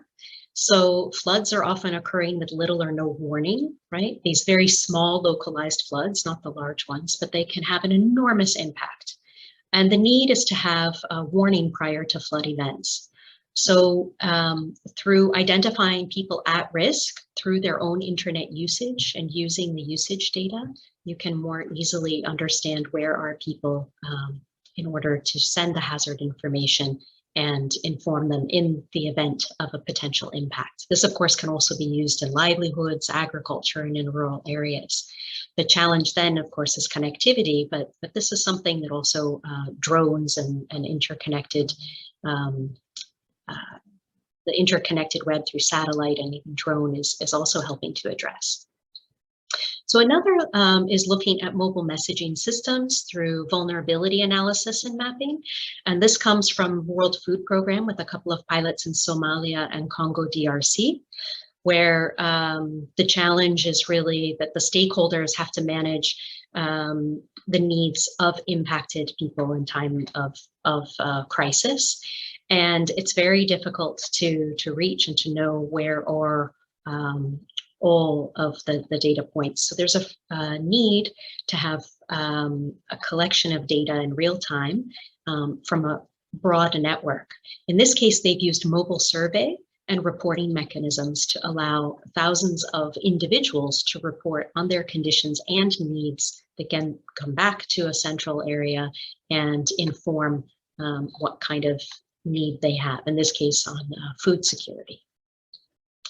So floods are often occurring with little or no warning, right? These very small localized floods, not the large ones, but they can have an enormous impact. And the need is to have a warning prior to flood events. So through identifying people at risk through their own internet usage and using the usage data, you can more easily understand where are people in order to send the hazard information and inform them in the event of a potential impact. This, of course, can also be used in livelihoods, agriculture, and in rural areas. The challenge then, of course, is connectivity, but this is something that also drones and interconnected, the interconnected web through satellite and even drone is also helping to address. So another is looking at mobile messaging systems through vulnerability analysis and mapping. And this comes from World Food Program with a couple of pilots in Somalia and Congo DRC, where the challenge is really that the stakeholders have to manage the needs of impacted people in time of crisis. And it's very difficult to reach and to know where or all of the data points. So there's a need to have a collection of data in real time from a broad network. In this case, they've used mobile survey and reporting mechanisms to allow thousands of individuals to report on their conditions and needs that can come back to a central area and inform what kind of need they have, in this case on food security.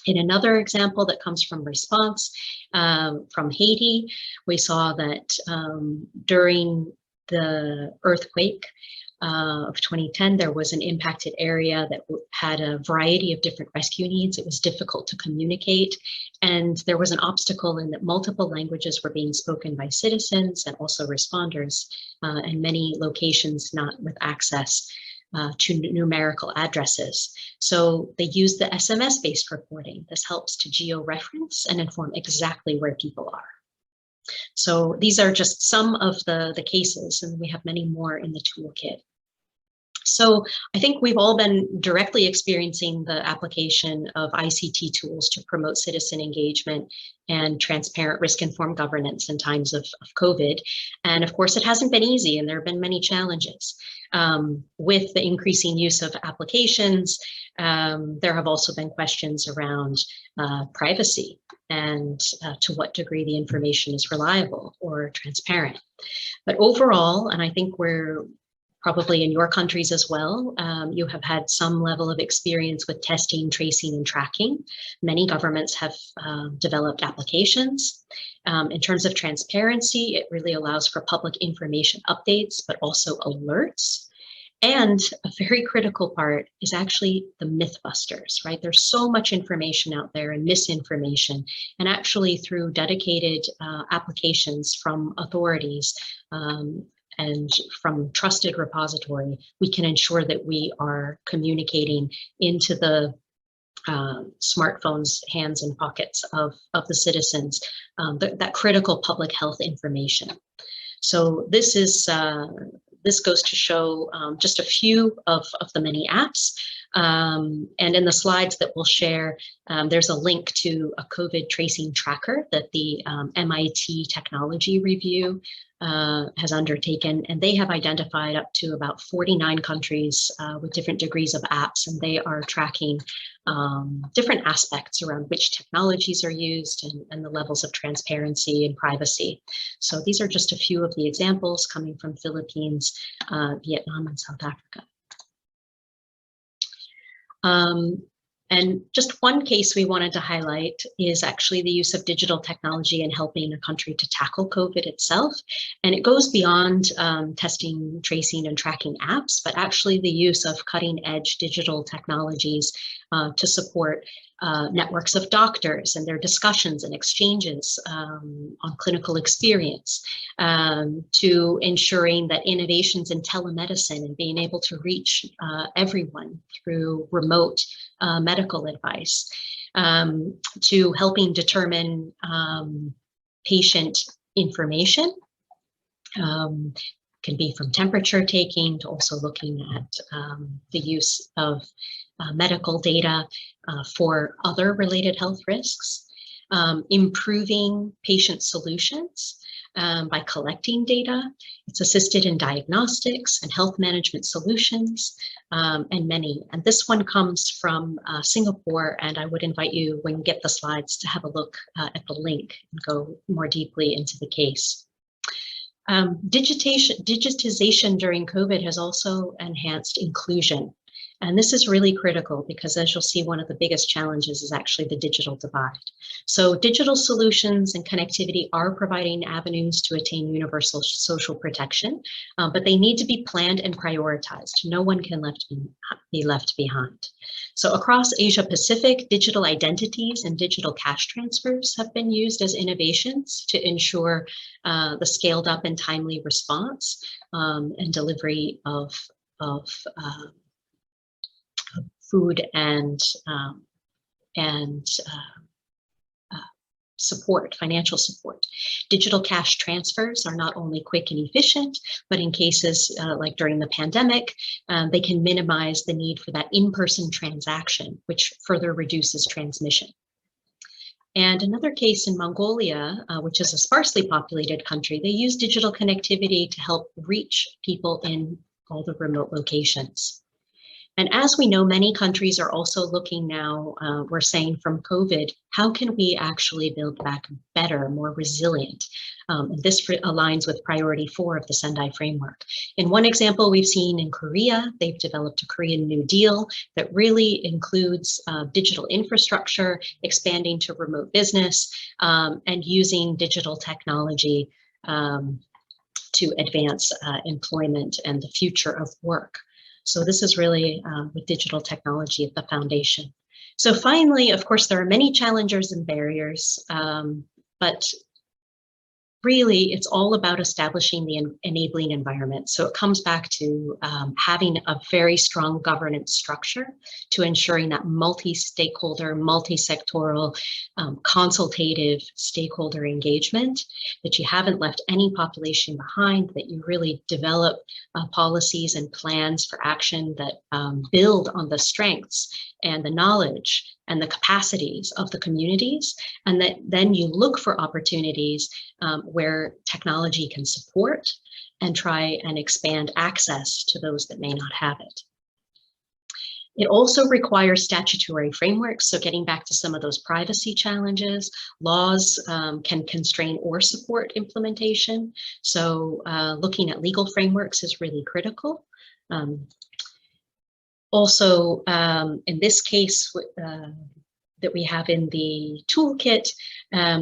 In another example that comes from response from Haiti, we saw that during the earthquake, of 2010, there was an impacted area that had a variety of different rescue needs. It was difficult to communicate, and there was an obstacle in that multiple languages were being spoken by citizens and also responders, and many locations not with access to numerical addresses. So they use the SMS-based reporting. This helps to geo-reference and inform exactly where people are. So these are just some of the cases, and we have many more in the toolkit. So I think we've all been directly experiencing the application of ICT tools to promote citizen engagement and transparent risk-informed governance in times of COVID. And of course, it hasn't been easy, and there have been many challenges. With the increasing use of applications, there have also been questions around privacy and to what degree the information is reliable or transparent. But overall, and I think we're probably in your countries as well, you have had some level of experience with testing, tracing, and tracking. Many governments have developed applications. In terms of transparency, it really allows for public information updates, but also alerts. And a very critical part is actually the mythbusters, right? There's so much information out there and misinformation, and actually through dedicated applications from authorities and from trusted repository, we can ensure that we are communicating into the smartphones, hands and pockets of the citizens, that critical public health information. So this is this goes to show just a few of the many apps. And in the slides that we'll share, there's a link to a COVID tracing tracker that the MIT Technology Review has undertaken, and they have identified up to about 49 countries with different degrees of apps, and they are tracking different aspects around which technologies are used and the levels of transparency and privacy. So these are just a few of the examples coming from Philippines, Vietnam, and South Africa. And just one case we wanted to highlight is actually the use of digital technology in helping a country to tackle COVID itself. And it goes beyond testing, tracing, and tracking apps, but actually the use of cutting-edge digital technologies to support networks of doctors and their discussions and exchanges on clinical experience, to ensuring that innovations in telemedicine and being able to reach everyone through remote medical advice, to helping determine patient information, can be from temperature taking to also looking at the use of medical data for other related health risks, improving patient solutions by collecting data. It's assisted in diagnostics and health management solutions, and many. And this one comes from Singapore, and I would invite you, when you get the slides, to have a look at the link and go more deeply into the case. Digitization during COVID has also enhanced inclusion. And this is really critical because, as you'll see, one of the biggest challenges is actually the digital divide. So digital solutions and connectivity are providing avenues to attain universal social protection, but they need to be planned and prioritized. No one can be left behind. So across Asia Pacific, digital identities and digital cash transfers have been used as innovations to ensure the scaled up and timely response and delivery of food and support, financial support. Digital cash transfers are not only quick and efficient, but in cases like during the pandemic, they can minimize the need for that in-person transaction, which further reduces transmission. And another case in Mongolia, which is a sparsely populated country, they use digital connectivity to help reach people in all the remote locations. And as we know, many countries are also looking now, we're saying from COVID, how can we actually build back better, more resilient? And this aligns with priority 4 of the Sendai framework. In one example we've seen in Korea, they've developed a Korean New Deal that really includes digital infrastructure, expanding to remote business, and using digital technology to advance employment and the future of work. So this is really with digital technology at the foundation. So finally, of course, there are many challengers and barriers, but really, it's all about establishing the enabling environment. So it comes back to having a very strong governance structure to ensuring that multi-stakeholder, multi-sectoral, consultative stakeholder engagement, that you haven't left any population behind, that you really develop policies and plans for action that build on the strengths and the knowledge and the capacities of the communities, and that then you look for opportunities where technology can support and try and expand access to those that may not have it. It also requires statutory frameworks. So getting back to some of those privacy challenges, laws can constrain or support implementation. So looking at legal frameworks is really critical. Also, in this case that we have in the toolkit,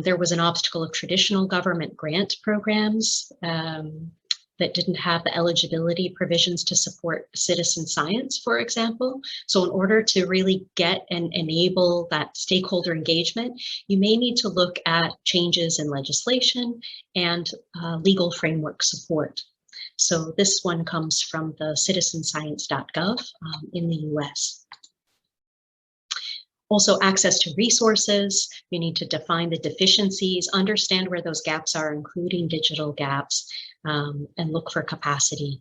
there was an obstacle of traditional government grant programs that didn't have the eligibility provisions to support citizen science, for example. So in order to really get and enable that stakeholder engagement, you may need to look at changes in legislation and legal framework support. So this one comes from the citizenscience.gov in the US. Also, access to resources. You need to define the deficiencies, understand where those gaps are, including digital gaps, and look for capacity.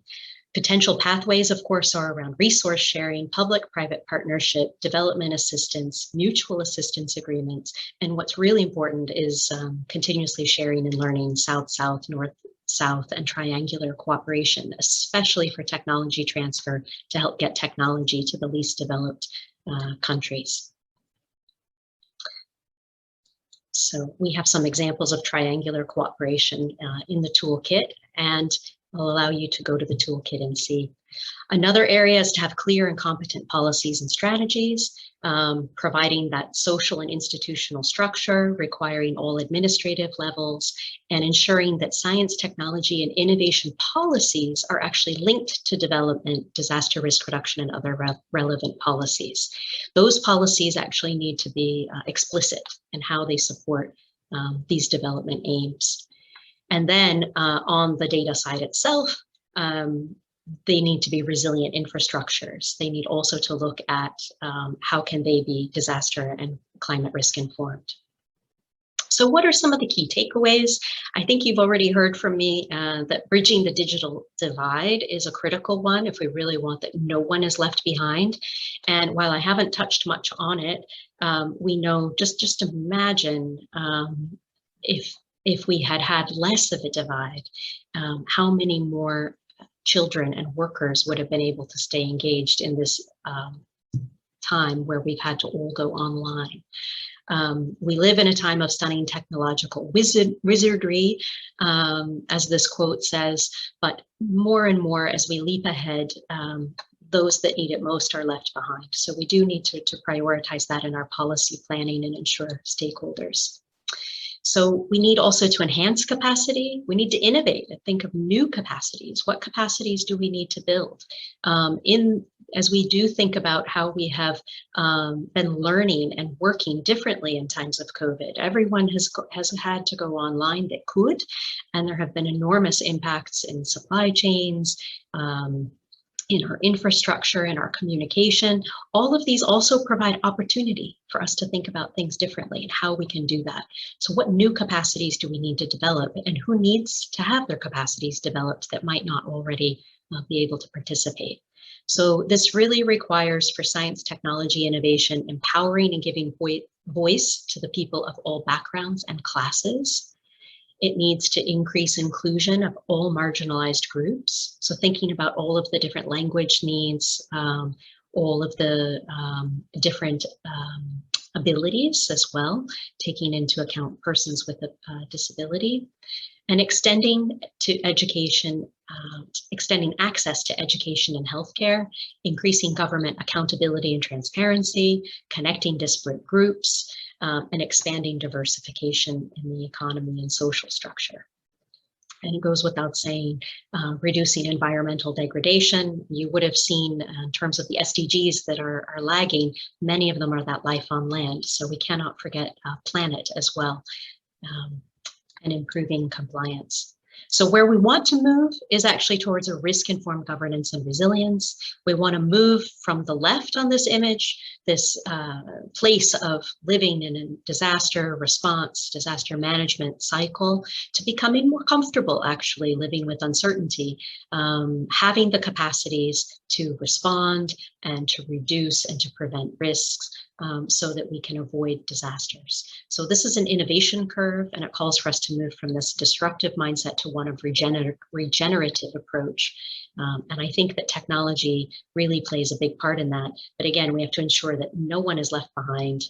Potential pathways, of course, are around resource sharing, public-private partnership, development assistance, mutual assistance agreements, and what's really important is continuously sharing and learning, South-South, North-South, and triangular cooperation, especially for technology transfer to help get technology to the least developed countries. So we have some examples of triangular cooperation in the toolkit, and I'll allow you to go to the toolkit and see. Another area is to have clear and competent policies and strategies, providing that social and institutional structure, requiring all administrative levels, and ensuring that science, technology, and innovation policies are actually linked to development, disaster risk reduction, and other relevant policies. Those policies actually need to be explicit in how they support these development aims. And then on the data side itself, they need to be resilient infrastructures. They need also to look at how can they be disaster and climate risk informed. So what are some of the key takeaways? I think you've already heard from me that bridging the digital divide is a critical one if we really want that no one is left behind. And while I haven't touched much on it, we know, just imagine if we had less of a divide, how many more children and workers would have been able to stay engaged in this time where we've had to all go online. We live in a time of stunning technological wizardry, as this quote says, but more and more as we leap ahead, those that need it most are left behind. So we do need to prioritize that in our policy planning and ensure stakeholders. So we need also to enhance capacity. We need to innovate and think of new capacities. What capacities do we need to build? As we do think about how we have been learning and working differently in times of COVID, everyone has had to go online that could, and there have been enormous impacts in supply chains, in our infrastructure, in our communication. All of these also provide opportunity for us to think about things differently and how we can do that. So what new capacities do we need to develop, and who needs to have their capacities developed that might not already be able to participate? So this really requires for science, technology, innovation, empowering and giving voice to the people of all backgrounds and classes. It needs to increase inclusion of all marginalized groups. So thinking about all of the different language needs, all of the different abilities as well, taking into account persons with a disability, and extending to education, extending access to education and healthcare, increasing government accountability and transparency, connecting disparate groups, and expanding diversification in the economy and social structure. And it goes without saying, reducing environmental degradation. You would have seen in terms of the SDGs that are lagging, many of them are that life on land. So we cannot forget planet as well, and improving compliance. So where we want to move is actually towards a risk-informed governance and resilience. We want to move from the left on this image, this place of living in a disaster response, disaster management cycle, to becoming more comfortable actually living with uncertainty, having the capacities to respond and to reduce and to prevent risks, so that we can avoid disasters. So this is an innovation curve, and it calls for us to move from this disruptive mindset to one of regenerative approach. And I think that technology really plays a big part in that. But again, we have to ensure that no one is left behind,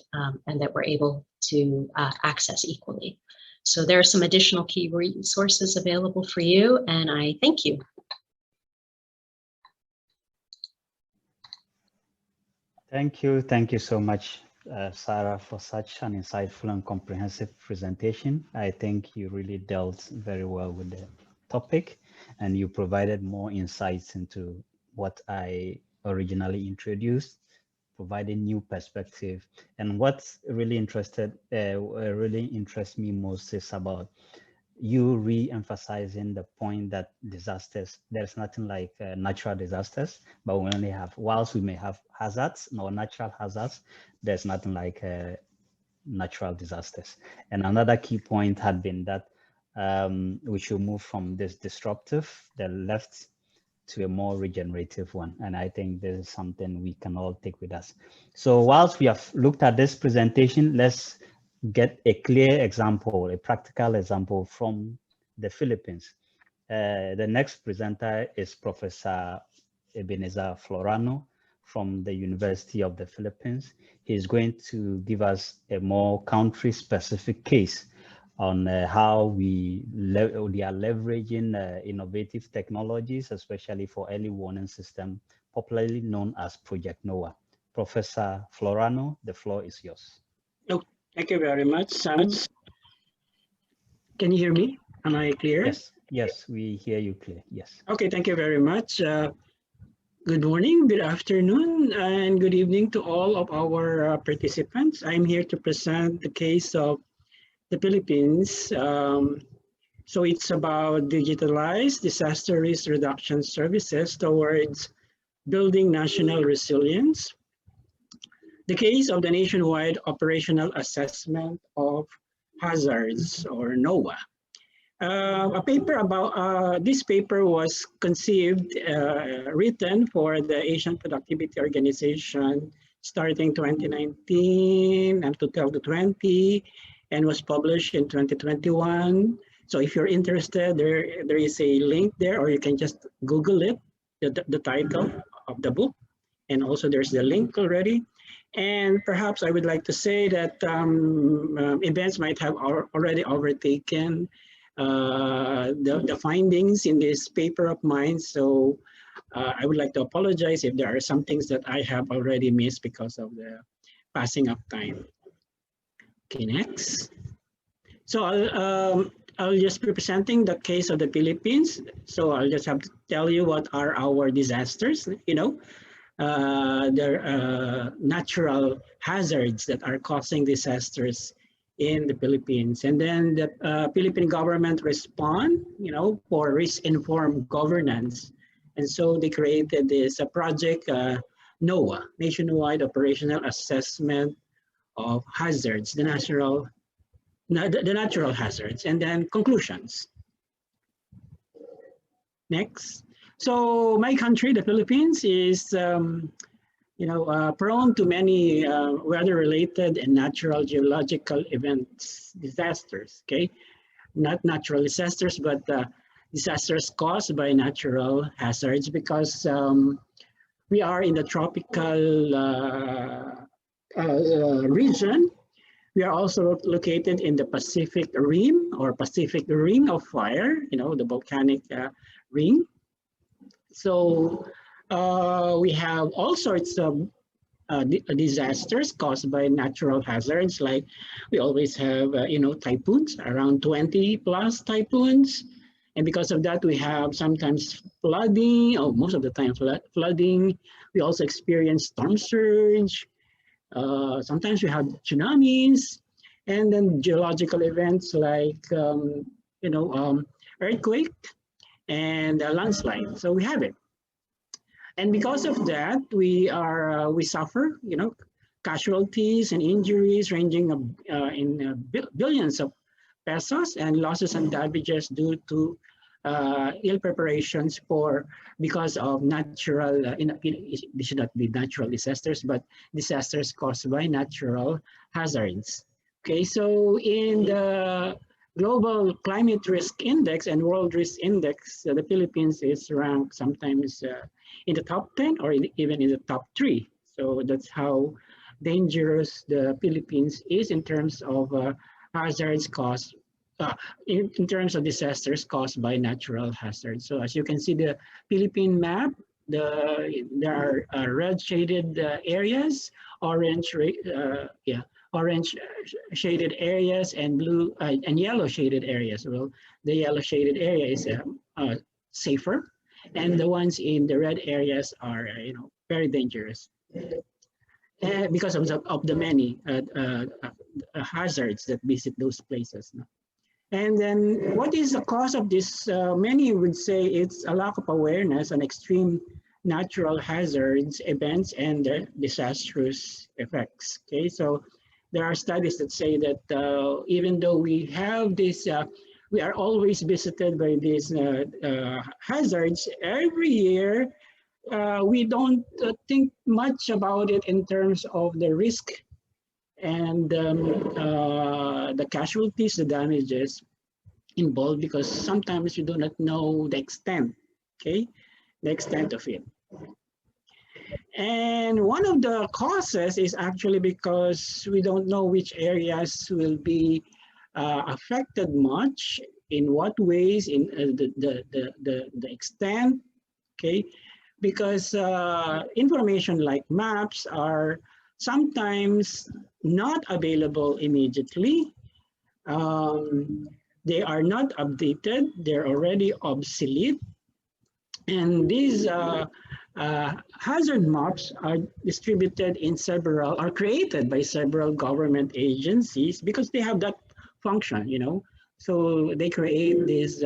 and that we're able to access equally. So there are some additional key resources available for you, and I thank you. Thank you so much, Sarah, for such an insightful and comprehensive presentation. I think you really dealt very well with the topic, and you provided more insights into what I originally introduced, providing new perspective. And what really interests me most is about you re-emphasizing the point that disasters, there's nothing like natural disasters, but we only have, whilst we may have hazards, no natural hazards, there's nothing like natural disasters. And another key point had been that we should move from this disruptive, the left, to a more regenerative one. And I think this is something we can all take with us. So whilst we have looked at this presentation, let's get a clear example, a practical example from the Philippines. The next presenter is Professor Ebenezer Florano from the University of the Philippines. He's going to give us a more country-specific case on how we are leveraging innovative technologies, especially for early warning system, popularly known as Project NOAA. Professor Florano, the floor is yours. Oh, thank you very much, Sam. Can you hear me? Am I clear? Yes, we hear you clear. Yes. Okay, thank you very much. Good morning, good afternoon, and good evening to all of our participants. I'm here to present the case of the Philippines. So it's about digitalized disaster risk reduction services towards building national resilience. The case of the nationwide operational assessment of hazards, or NOAA. A paper about this paper was conceived, written for the Asian Productivity Organization starting 2019 and 2020, and was published in 2021. So if you're interested, there is a link there, or you can just Google it, the title of the book, and also there's the link already. And perhaps I would like to say that events might have already overtaken the findings in this paper of mine. So I would like to apologize if there are some things that I have already missed because of the passing of time. Okay, next. So I'll just be presenting the case of the Philippines. So I'll just have to tell you what are our disasters, the natural hazards that are causing disasters in the Philippines. And then the Philippine government respond, for risk-informed governance. And so they created this project, NOAA, Nationwide Operational Assessment of Hazards, the natural hazards, and then conclusions. Next. So my country, the Philippines, is prone to many weather-related and natural geological events, disasters. Okay, not natural disasters, but disasters caused by natural hazards, because we are in the tropical region. We are also located in the Pacific Rim, or Pacific Ring of Fire, the volcanic ring. So we have all sorts of disasters caused by natural hazards. Like we always have, typhoons, around 20 plus typhoons. And because of that, we have sometimes flooding, or most of the time flooding. We also experience storm surge. Sometimes we have tsunamis, and then geological events like, earthquake and a landslide. So we have it. And because of that, we suffer, casualties and injuries ranging in billions of pesos, and losses and damages due to ill preparations because of natural, they should not be natural disasters, but disasters caused by natural hazards. Okay, so in the Global Climate Risk Index and World Risk Index, the Philippines is ranked sometimes in the top 10 or even in the top 3. So that's how dangerous the Philippines is in terms of hazards caused, in terms of disasters caused by natural hazards. So as you can see, the Philippine map, there are red shaded areas, orange shaded areas, and blue and yellow shaded areas. Well, the yellow shaded area is safer, and the ones in the red areas are very dangerous because of the many hazards that visit those places. And then what is the cause of this? Many would say it's a lack of awareness on extreme natural hazards, events, and their disastrous effects. Okay, so there are studies that say that even though we have this, we are always visited by these hazards every year, we don't think much about it in terms of the risk and the casualties, the damages involved, because sometimes we do not know the extent, okay, the extent of it. And one of the causes is actually because we don't know which areas will be affected much, in what ways, in the extent, okay, because information like maps are sometimes not available immediately. They are not updated, they're already obsolete. And these hazard maps are distributed in several, are created by several government agencies because they have that function, So they create these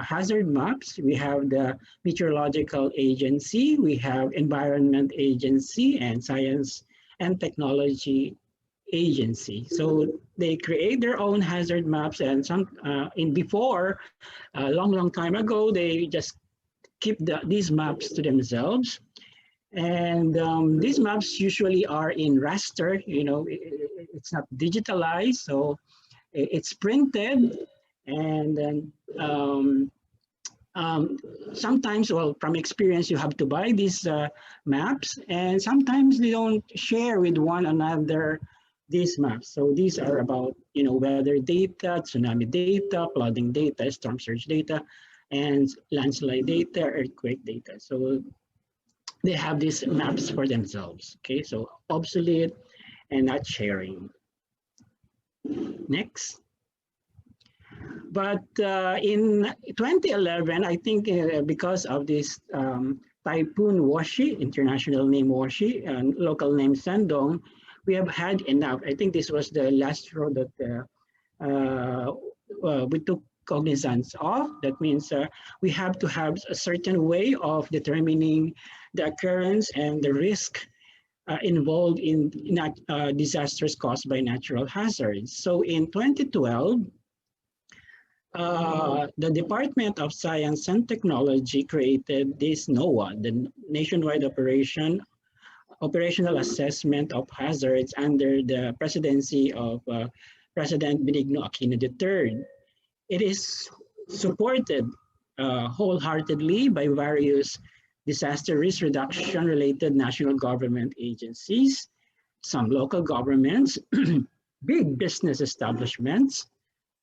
hazard maps. We have the Meteorological Agency, we have Environment Agency, and Science and Technology Agency. So they create their own hazard maps, and before, a long time ago, they just keep these maps to themselves. And these maps usually are in raster, it's not digitalized, so it's printed. And then sometimes, well, from experience, you have to buy these maps, and sometimes they don't share with one another these maps. So these are about, weather data, tsunami data, flooding data, storm surge data, and landslide data, earthquake data. So they have these maps for themselves. Okay, so obsolete and not sharing. Next. But in 2011, I think because of this Typhoon Washi, international name Washi, and local name Sendong, we have had enough. I think this was the last row that we took cognizance of. That means we have to have a certain way of determining the occurrence and the risk involved in disasters caused by natural hazards. So in 2012, the Department of Science and Technology created this NOAA, the Nationwide Operational Assessment of Hazards, under the presidency of President Benigno Aquino III. It is supported wholeheartedly by various disaster risk reduction related national government agencies, some local governments, big business establishments,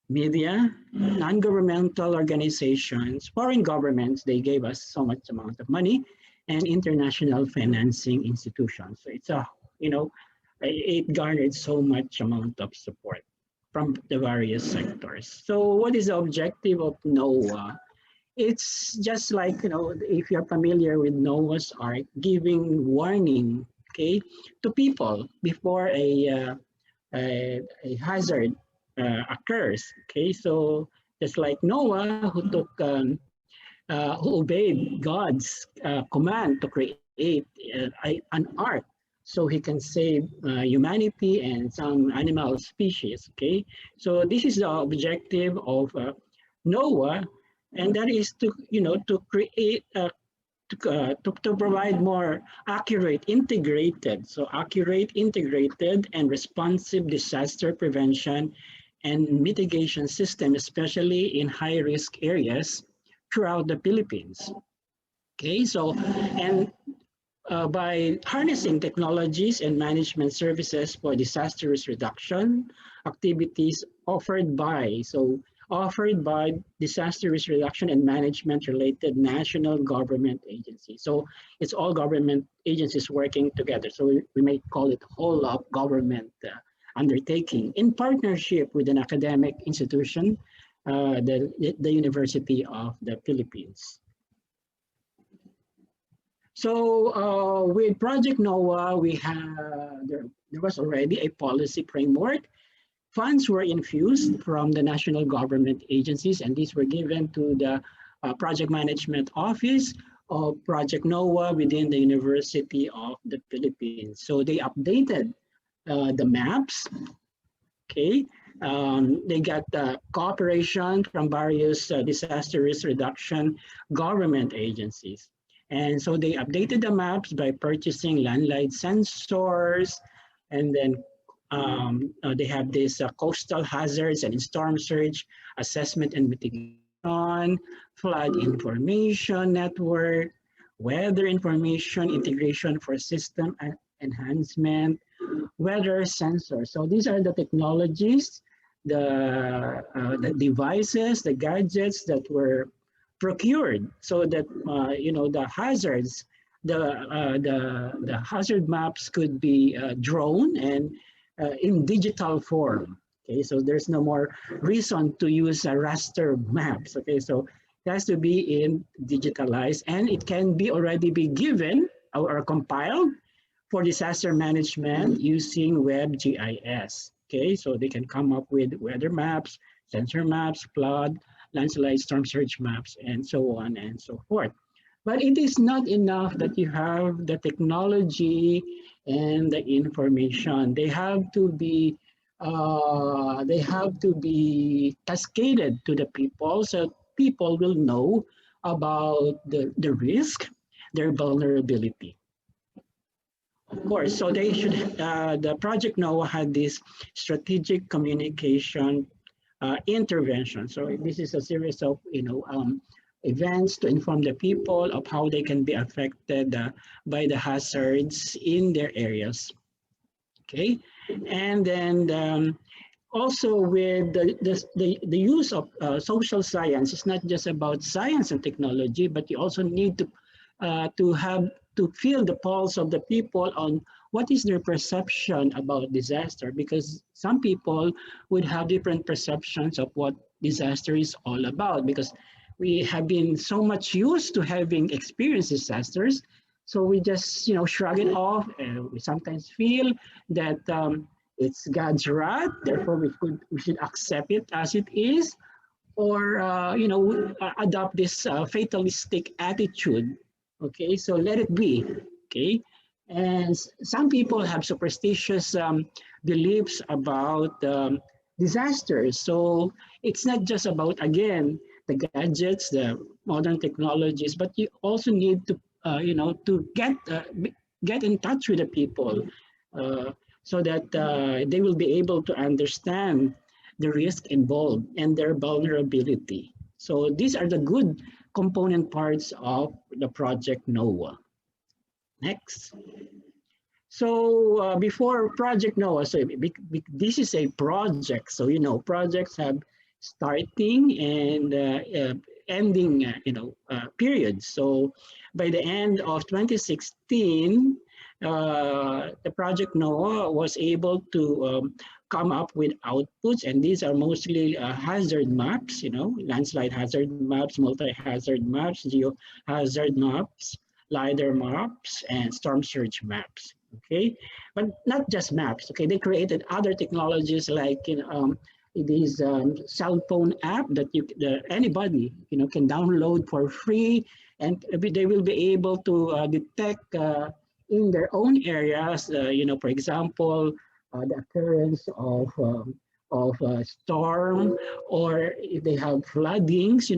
media, non-governmental organizations, foreign governments. They gave us so much amount of money, and international financing institutions. So it's it garnered so much amount of support from the various sectors. So what is the objective of NOAA? It's just like, if you're familiar with Noah's Ark, giving warning, okay, to people before a hazard occurs. Okay, so just like Noah, who obeyed God's command to create an ark so he can save humanity and some animal species. Okay, so this is the objective of Noah, and that is to to create to provide more accurate, integrated, and responsive disaster prevention and mitigation system, especially in high-risk areas throughout the Philippines. Okay, so and by harnessing technologies and management services for disaster risk reduction activities offered by disaster risk reduction and management related national government agencies. So it's all government agencies working together. So we may call it whole of government undertaking in partnership with an academic institution, the University of the Philippines. So with Project NOAA, there was already a policy framework. Funds were infused from the national government agencies, and these were given to the project management office of Project NOAA within the University of the Philippines. So they updated the maps. Okay, they got cooperation from various disaster risk reduction government agencies. And so they updated the maps by purchasing landline sensors, and then they have this coastal hazards and storm surge assessment and mitigation, flood information network, weather information integration for system enhancement, weather sensors. So these are the technologies, the devices, the gadgets that were procured so that the hazards, the hazard maps could be drawn and in digital form. Okay, so there's no more reason to use raster maps. Okay, so it has to be in digitalized, and it can be already be given or compiled for disaster management using WebGIS. Okay, so they can come up with weather maps, sensor maps, flood, landslide, storm surge maps, and so on and so forth. But it is not enough that you have the technology and the information. They have to be cascaded to the people, so people will know about the risk, their vulnerability. Of course, so they should. The Project NOAA had this strategic communication intervention. So this is a series of events to inform the people of how they can be affected by the hazards in their areas. Okay, and then also with the use of social science, it's not just about science and technology, but you also need to feel the pulse of the people on what is their perception about disaster, because some people would have different perceptions of what disaster is all about, because we have been so much used to having experienced disasters. So we just, shrug it off, and we sometimes feel that it's God's wrath, therefore we should accept it as it is, or, adopt this fatalistic attitude. Okay, so let it be. Okay, and some people have superstitious beliefs about disasters. So it's not just about, again, the gadgets, the modern technologies, but you also need to, to get in touch with the people so that they will be able to understand the risk involved and their vulnerability. So these are the good component parts of the Project NOAA. Next. So before Project NOAA, so this is a project. So, projects have starting and ending, periods. So by the end of 2016, the Project NOAA was able to come up with outputs, and these are mostly hazard maps, landslide hazard maps, multi-hazard maps, geo-hazard maps, LiDAR maps, and storm surge maps. Okay, but not just maps. Okay, they created other technologies like these cell phone app that anybody can download for free, and they will be able to detect in their own areas, for example, the occurrence of a storm, or if they have floodings,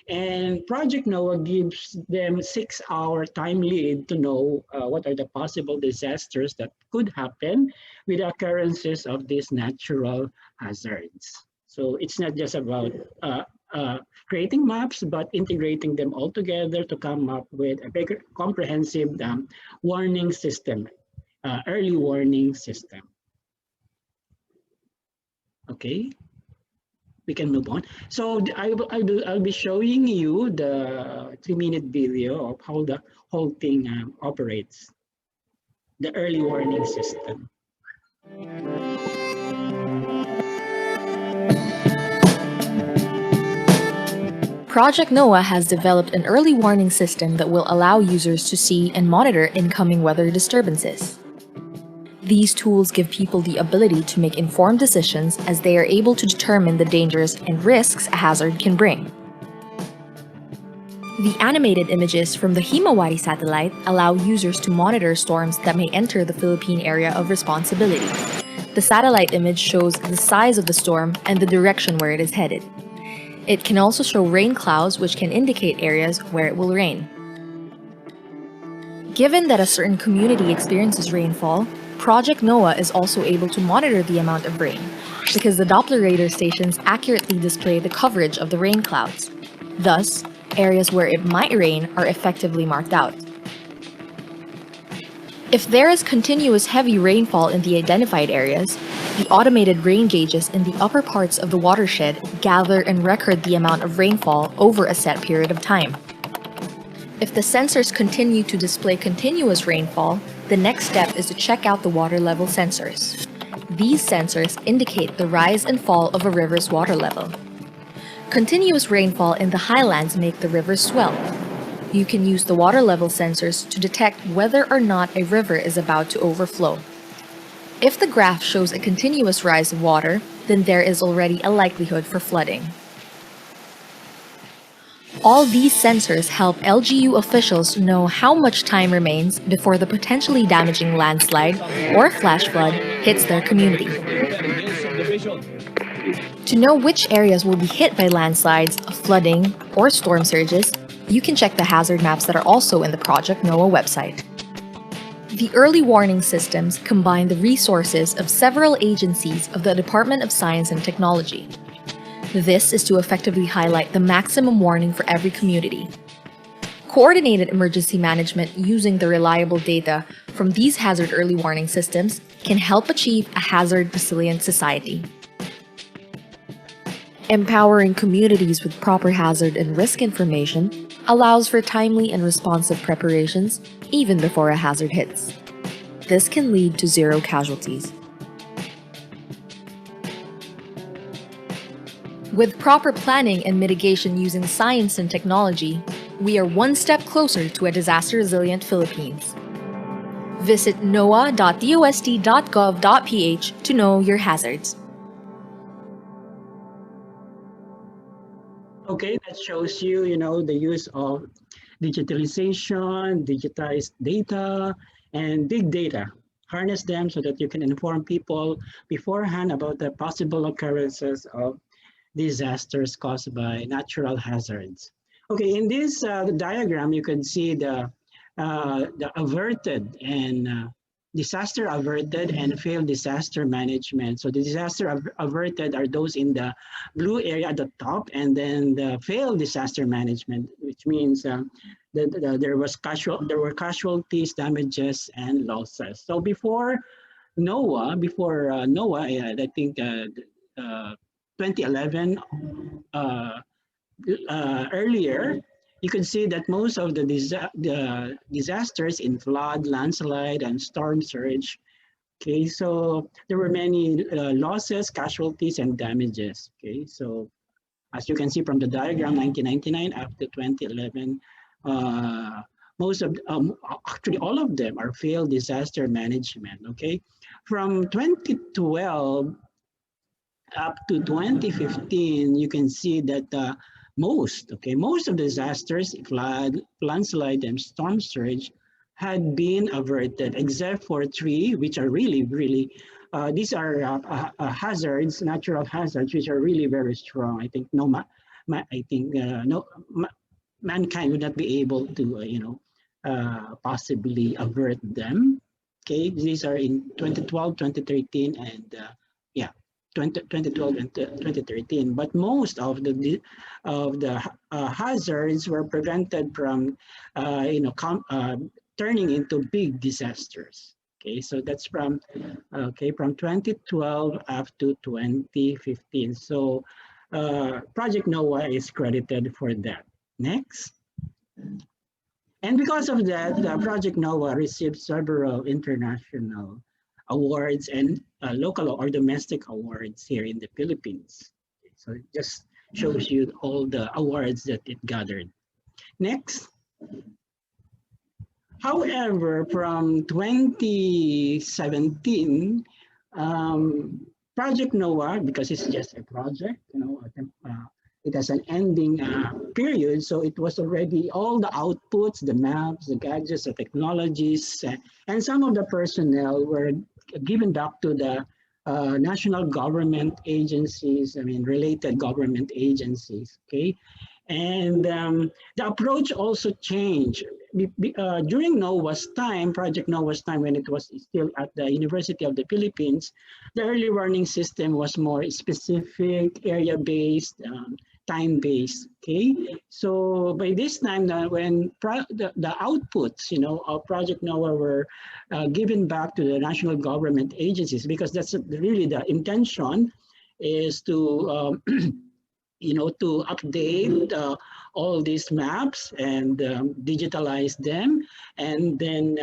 and Project NOAA gives them 6-hour time lead to know what are the possible disasters that could happen with the occurrences of these natural hazards. So it's not just about creating maps, but integrating them all together to come up with a bigger comprehensive warning system, early warning system. Okay, we can move on. So I'll be showing you the 3-minute video of how the whole thing operates, the early warning system. Project NOAA has developed an early warning system that will allow users to see and monitor incoming weather disturbances. These tools give people the ability to make informed decisions as they are able to determine the dangers and risks a hazard can bring. The animated images from the Himawari satellite allow users to monitor storms that may enter the Philippine area of responsibility. The satellite image shows the size of the storm and the direction where it is headed. It can also show rain clouds, which can indicate areas where it will rain. Given that a certain community experiences rainfall, Project NOAA is also able to monitor the amount of rain, because the Doppler radar stations accurately display the coverage of the rain clouds. Thus, areas where it might rain are effectively marked out. If there is continuous heavy rainfall in the identified areas, the automated rain gauges in the upper parts of the watershed gather and record the amount of rainfall over a set period of time. If the sensors continue to display continuous rainfall, the next step is to check out the water level sensors. These sensors indicate the rise and fall of a river's water level. Continuous rainfall in the highlands make the rivers swell. You can use the water level sensors to detect whether or not a river is about to overflow. If the graph shows a continuous rise of water, then there is already a likelihood for flooding. All these sensors help LGU officials know how much time remains before the potentially damaging landslide or flash flood hits their community. To know which areas will be hit by landslides, flooding, or storm surges, you can check the hazard maps that are also in the Project NOAA website. The early warning systems combine the resources of several agencies of the Department of Science and Technology. This is to effectively highlight the maximum warning for every community. Coordinated emergency management using the reliable data from these hazard early warning systems can help achieve a hazard-resilient society. Empowering communities with proper hazard and risk information allows for timely and responsive preparations even before a hazard hits. This can lead to zero casualties. With proper planning and mitigation using science and technology, we are one step closer to a disaster-resilient Philippines. Visit noaa.dost.gov.ph to know your hazards. Okay, that shows you, the use of digitalization, digitized data, and big data. Harness them so that you can inform people beforehand about the possible occurrences of disasters caused by natural hazards. Okay, in this diagram, you can see the averted and disaster averted and failed disaster management. So the disaster averted are those in the blue area at the top, and then the failed disaster management, which means that there were casualties, damages, and losses. So before NOAA, I think 2011, earlier, you can see that most of the disasters in flood, landslide, and storm surge Okay, so there were many losses, casualties, and damages. Okay, so as you can see from the diagram, 1999 up to 2011, most of actually all of them are failed disaster management. Okay, from 2012 up to 2015, you can see that most of the disasters, flood, landslide, and storm surge, had been averted, except for three, which are really, these are hazards, natural hazards, which are really very strong. I think mankind would not be able to, possibly avert them. Okay, these are in 2012, 2013, and 2012 and 2013. But most of the hazards were prevented from, turning into big disasters. Okay, so that's from 2012 up to 2015. So Project NOAA is credited for that. Next. And because of that, Project NOAA received several international awards and local or domestic awards here in the Philippines. So it just shows you all the awards that it gathered. Next. However, from 2017, Project NOAA, because it's just a project, it has an ending period, so it was already all the outputs, the maps, the gadgets, the technologies, and some of the personnel were given back to the national government agencies, related government agencies, okay? And the approach also changed. During NOAA's time, Project NOAA's time, when it was still at the University of the Philippines, the early warning system was more specific, area-based, time-based, okay? So by this time, when the outputs, of Project NOAA were given back to the national government agencies, because that's really the intention, is to to update all these maps and digitalize them, and then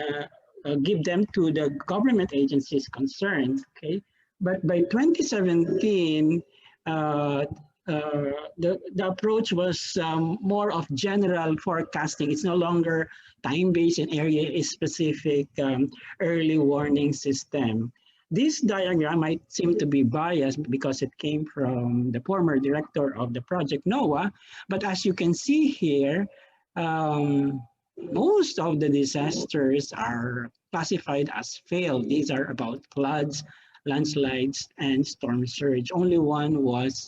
give them to the government agencies concerned. Okay, but by 2017, the approach was more of general forecasting. It's no longer time-based and area-specific early warning system. This diagram might seem to be biased because it came from the former director of the Project NOAA, but as you can see here, most of the disasters are classified as failed. These are about floods, landslides, and storm surge. Only one was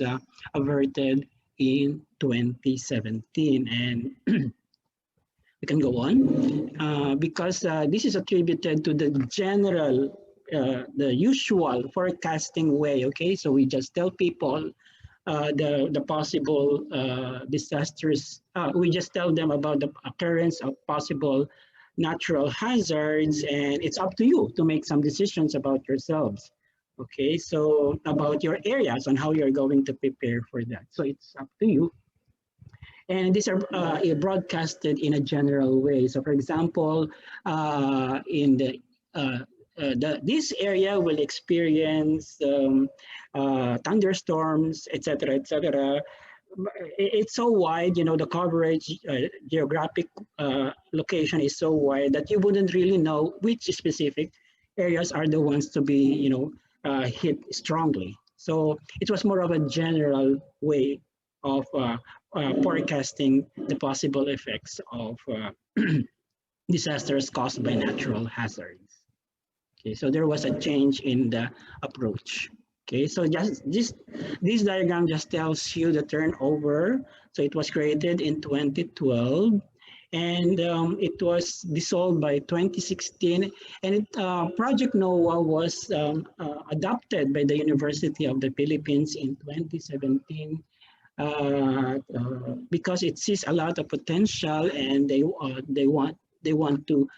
averted in 2017. And we can go on because this is attributed to the general, the usual forecasting way. Okay, so we just tell people the possible disasters. We just tell them about the occurrence of possible natural hazards, and it's up to you to make some decisions about yourselves. Okay, so about your areas and how you're going to prepare for that. So it's up to you. And these are broadcasted in a general way. So for example, in this area will experience thunderstorms, etc., etc. It's so wide, the coverage, geographic location is so wide that you wouldn't really know which specific areas are the ones to be, hit strongly. So it was more of a general way of forecasting the possible effects of disasters caused by natural hazards. Okay, so there was a change in the approach. Okay, so just this diagram just tells you the turnover. So it was created in 2012, and it was dissolved by 2016. And Project NOAA was adopted by the University of the Philippines in 2017 because it sees a lot of potential, and they want to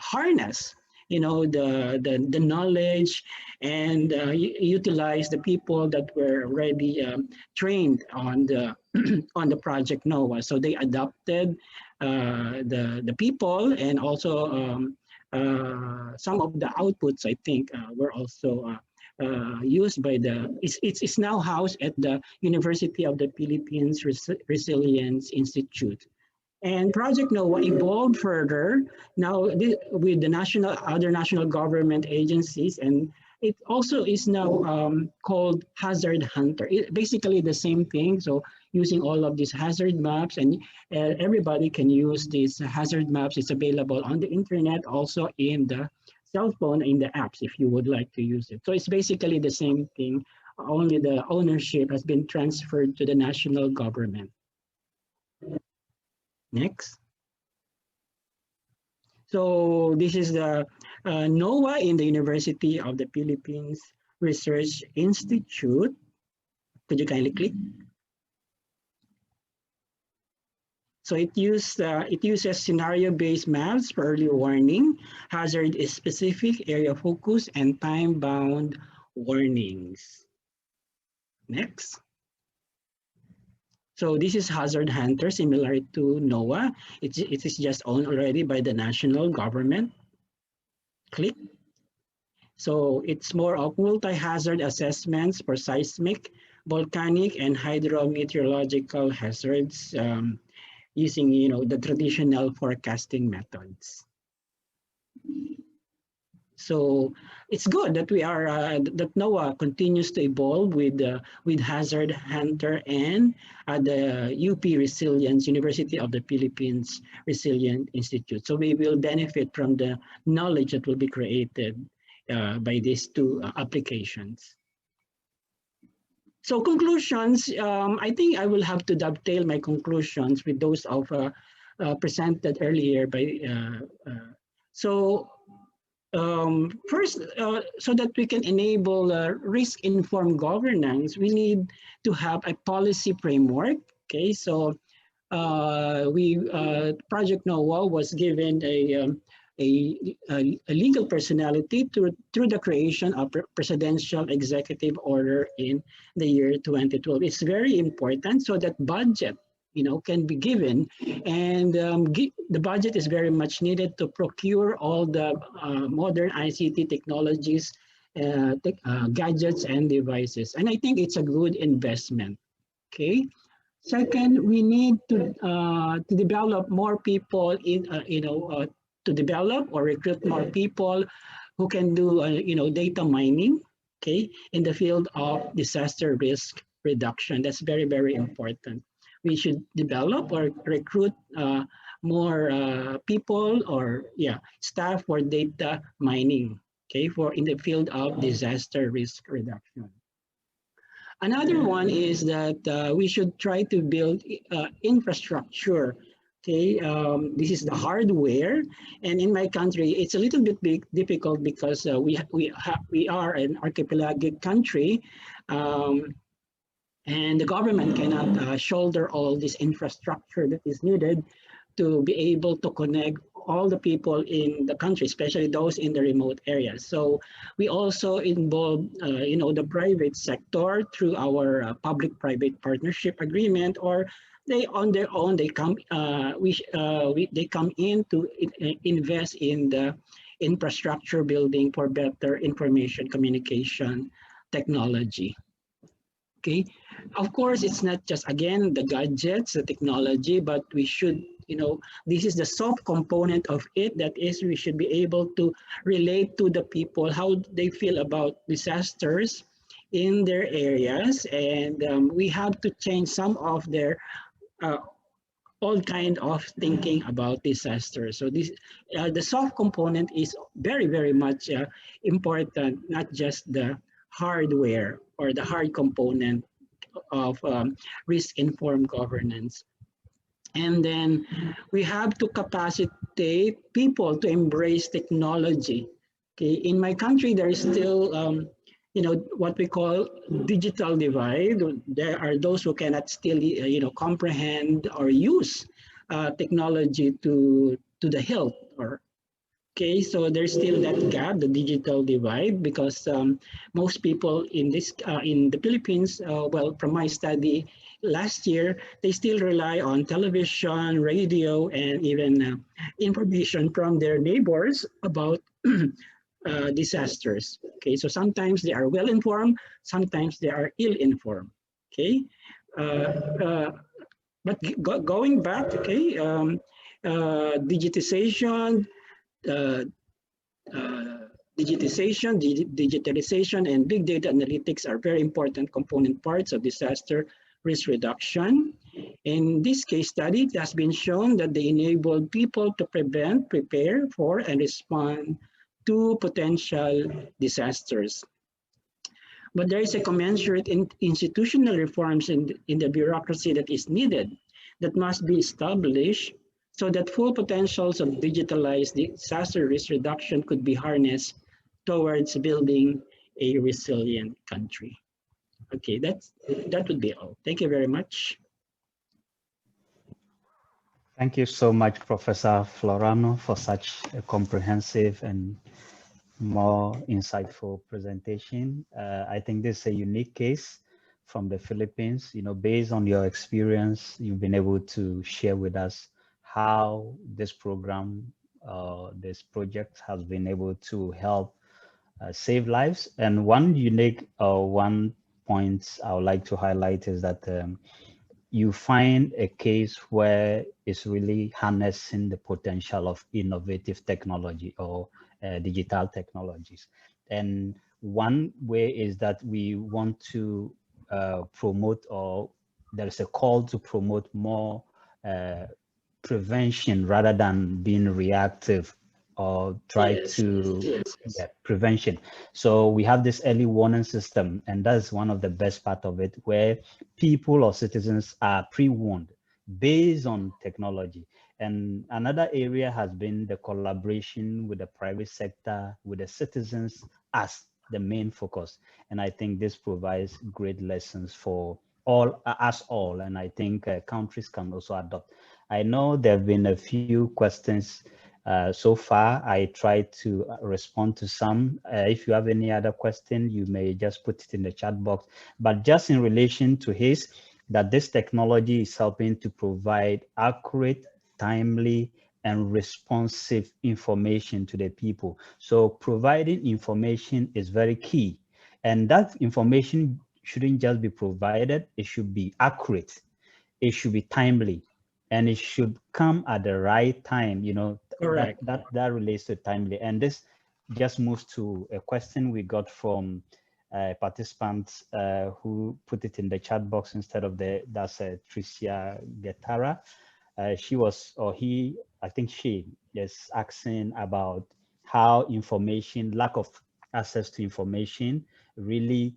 harness the knowledge and utilize the people that were already trained on the on the Project NOAA. So they adopted the people and also some of the outputs, I think, were also used by it's now housed at the University of the Philippines Resilience Institute. And Project NOAA evolved further now with the other national government agencies, and it also is now called Hazard Hunter. Basically the same thing. So using all of these hazard maps, and everybody can use these hazard maps. It's available on the internet, also in the cell phone, in the apps, if you would like to use it. So it's basically the same thing, only the ownership has been transferred to the national government. Next. So this is the NOAA in the University of the Philippines Research Institute. Could you kindly click? So it uses scenario-based maps for early warning, hazard is specific, area focus, and time-bound warnings. Next. So this is Hazard Hunter, similar to NOAA. It is just owned already by the national government. Click. So it's more of multi-hazard assessments for seismic, volcanic, and hydrometeorological hazards using the traditional forecasting methods. So it's good that that NOAA continues to evolve with Hazard Hunter and the UP Resilience, University of the Philippines Resilient Institute. So we will benefit from the knowledge that will be created by these two applications. So conclusions, I think I will have to dovetail my conclusions with those of presented earlier by first, so that we can enable risk-informed governance, we need to have a policy framework. Okay, so Project NOAA was given a legal personality through the creation of Presidential Executive Order in the year 2012. It's very important so that budget can be given, and the budget is very much needed to procure all the modern ICT technologies, gadgets and devices. And I think it's a good investment. Okay. Second, we need to develop more people to develop or recruit more people who can do data mining. Okay, in the field of disaster risk reduction. That's very, very important. We should develop or recruit more people or staff for data mining, okay, in the field of disaster risk reduction. Another one is that we should try to build infrastructure. Okay, this is the hardware, and in my country, it's a little bit difficult because we are an archipelagic country. And the government cannot shoulder all this infrastructure that is needed to be able to connect all the people in the country, especially those in the remote areas. So we also involve, the private sector through our public-private partnership agreement, or they on their own they come they come in to invest in the infrastructure building for better information communication technology. Okay, of course, it's not just, again, the gadgets, the technology, but we should, this is the soft component of it. That is, we should be able to relate to the people, how they feel about disasters in their areas. And we have to change some of their all kind of thinking about disasters. So this, the soft component is very, very much important, not just the hardware or the hard component of risk-informed governance. And then we have to capacitate people to embrace technology. Okay, in my country, there is still, what we call digital divide. There are those who cannot still, comprehend or use technology to the hilt, or Okay, so there's still that gap, the digital divide, because most people in the Philippines, well, from my study last year, they still rely on television, radio, and even information from their neighbors about disasters. Okay, so sometimes they are well informed, sometimes they are ill informed. Okay, but going back, okay, digitization. Uh, digitalization, and big data analytics are very important component parts of disaster risk reduction. In this case study, it has been shown that they enable people to prevent, prepare for, and respond to potential disasters. But there is a commensurate institutional reforms in the bureaucracy that is needed, that must be established so that full potentials of digitalized disaster risk reduction could be harnessed towards building a resilient country. Okay, that would be all. Thank you very much. Thank you so much, Professor Florano, for such a comprehensive and more insightful presentation. I think this is a unique case from the Philippines. You know, based on your experience, you've been able to share with us how this program, this project has been able to help save lives. And one unique one point I would like to highlight is that you find a case where it's really harnessing the potential of innovative technology or digital technologies. And one way is that we want to promote, or there's a call to promote more prevention rather than being reactive, or try to prevention. So we have this early warning system, and that's one of the best part of it, where people or citizens are pre-warned based on technology. And another area has been the collaboration with the private sector, with the citizens as the main focus. And I think this provides great lessons for us all. And I think countries can also adopt. I know there have been a few questions so far. I tried to respond to some. If you have any other question, you may just put it in the chat box. But just in relation to his, that this technology is helping to provide accurate, timely, and responsive information to the people. So providing information is very key. And that information shouldn't just be provided, it should be accurate, it should be timely, and it should come at the right time. You know, that relates to timely. And this just moves to a question we got from participants who put it in the chat box instead of that's Tricia Getara. She was, or he, I think she is asking about how information, lack of access to information really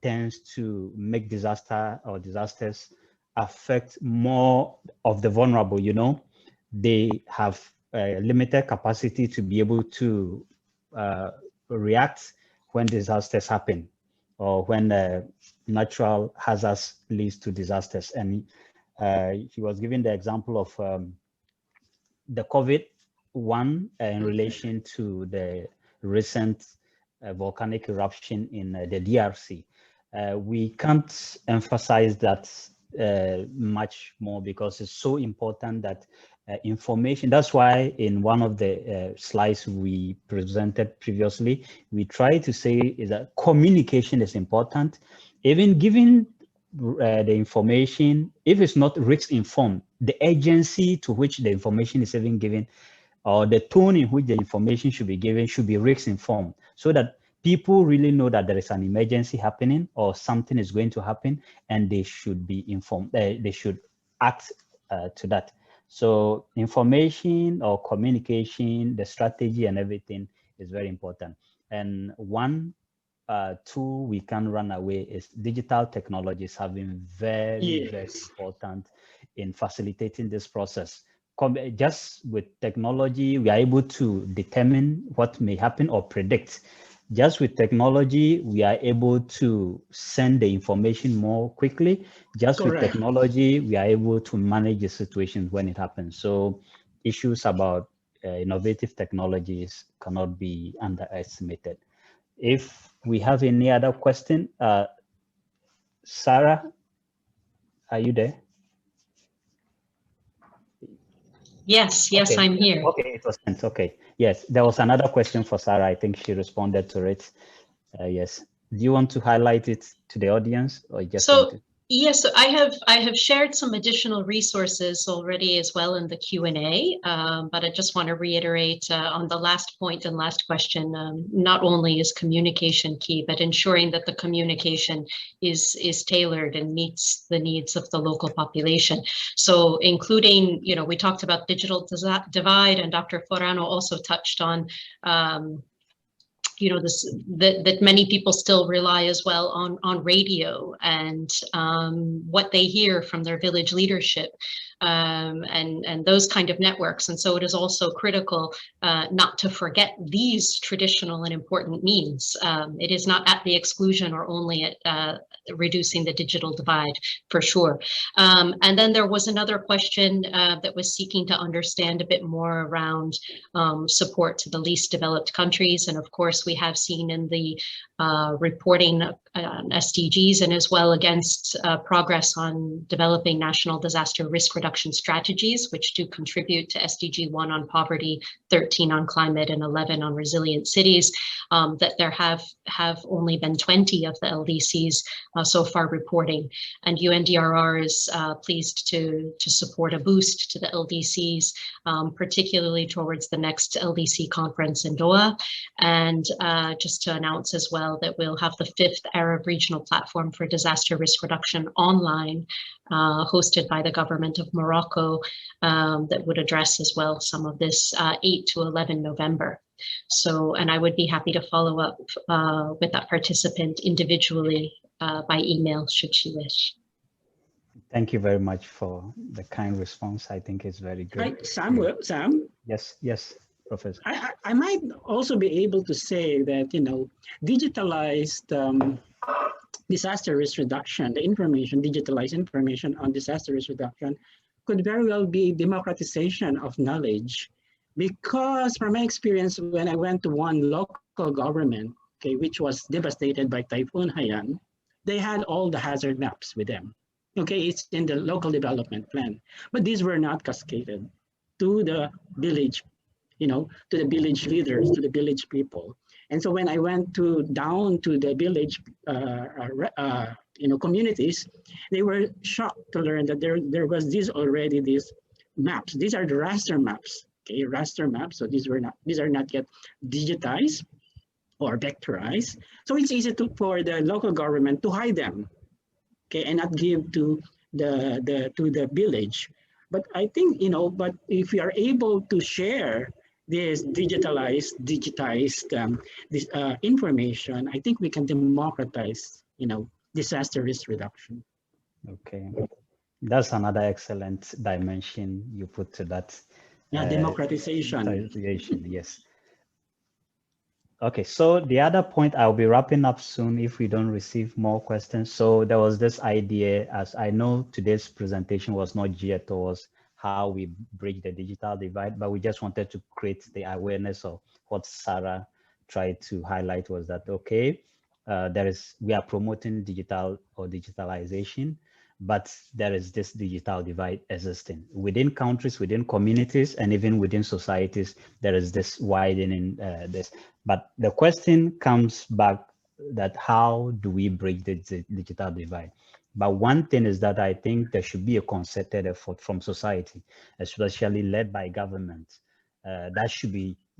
tends to make disaster or disasters affect more of the vulnerable. You know, they have limited capacity to be able to react when disasters happen, or when natural hazards leads to disasters. And he was giving the example of the COVID-1 in relation to the recent volcanic eruption in the DRC. We can't emphasize that much more, because it's so important that information. That's why in one of the slides we presented previously, we try to say is that communication is important. Even giving the information, if it's not risk informed, the agency to which the information is even given, or the tone in which the information should be given, should be risk informed, so that people really know that there is an emergency happening or something is going to happen, and they should be informed. They should act to that. So information or communication, the strategy and everything is very important. And one tool we can run away is digital technologies have been very, very important in facilitating this process. Just with technology, we are able to determine what may happen or predict. Just with technology, we are able to send the information more quickly. Just with technology, we are able to manage the situation when it happens. So issues about innovative technologies cannot be underestimated. If we have any other question, Sarah, are you there? Yes, Okay. I'm here. Okay, it was sent. Okay, yes, there was another question for Sarah. I think she responded to it. Yes. Do you want to highlight it to the audience, or just want to? Yes, I have shared some additional resources already as well in the Q&A, but I just want to reiterate on the last point and last question, not only is communication key, but ensuring that the communication is tailored and meets the needs of the local population. So including, we talked about digital divide, and Dr. Forano also touched on that many people still rely as well on radio and what they hear from their village leadership and those kind of networks. And so it is also critical not to forget these traditional and important means. It is not at the exclusion or only at reducing the digital divide, for sure. And then there was another question that was seeking to understand a bit more around support to the least developed countries. And of course, we have seen in the reporting SDGs and as well against progress on developing national disaster risk reduction strategies, which do contribute to SDG 1 on poverty, 13 on climate, and 11 on resilient cities, that there have only been 20 of the LDCs so far reporting. And UNDRR is pleased to support a boost to the LDCs, particularly towards the next LDC conference in Doha. And just to announce as well that we'll have the 5th Arab Regional Platform for Disaster Risk Reduction online, hosted by the government of Morocco, that would address as well some of this 8 to 11 November. So, and I would be happy to follow up with that participant individually by email, should she wish. Thank you very much for the kind response. I think it's very good. Right, Sam? Yes, Professor. I might also be able to say that, digitalized disaster risk reduction, digitalized information on disaster risk reduction could very well be democratization of knowledge. Because from my experience, when I went to one local government, okay, which was devastated by Typhoon Haiyan, they had all the hazard maps with them. Okay, it's in the local development plan, but these were not cascaded to the village, to the village leaders, to the village people. And so when I went down to the village, communities, they were shocked to learn that there was these maps. These are the raster maps, okay, raster maps. So these are not yet digitized or vectorized. So it's easy for the local government to hide them, okay, and not give to the village. But I think, but if we are able to share this digitized this information, I think we can democratize, disaster risk reduction. Okay, that's another excellent dimension you put to that. Yeah, democratization. Yes. Okay, so the other point, I'll be wrapping up soon if we don't receive more questions. So there was this idea, as I know today's presentation was not geared towards how we bridge the digital divide, but we just wanted to create the awareness of what Sarah tried to highlight was that, okay, we are promoting digital or digitalization, but there is this digital divide existing within countries, within communities, and even within societies. There is this widening but the question comes back that how do we bridge the digital divide? But one thing is that I think there should be a concerted effort from society, especially led by government.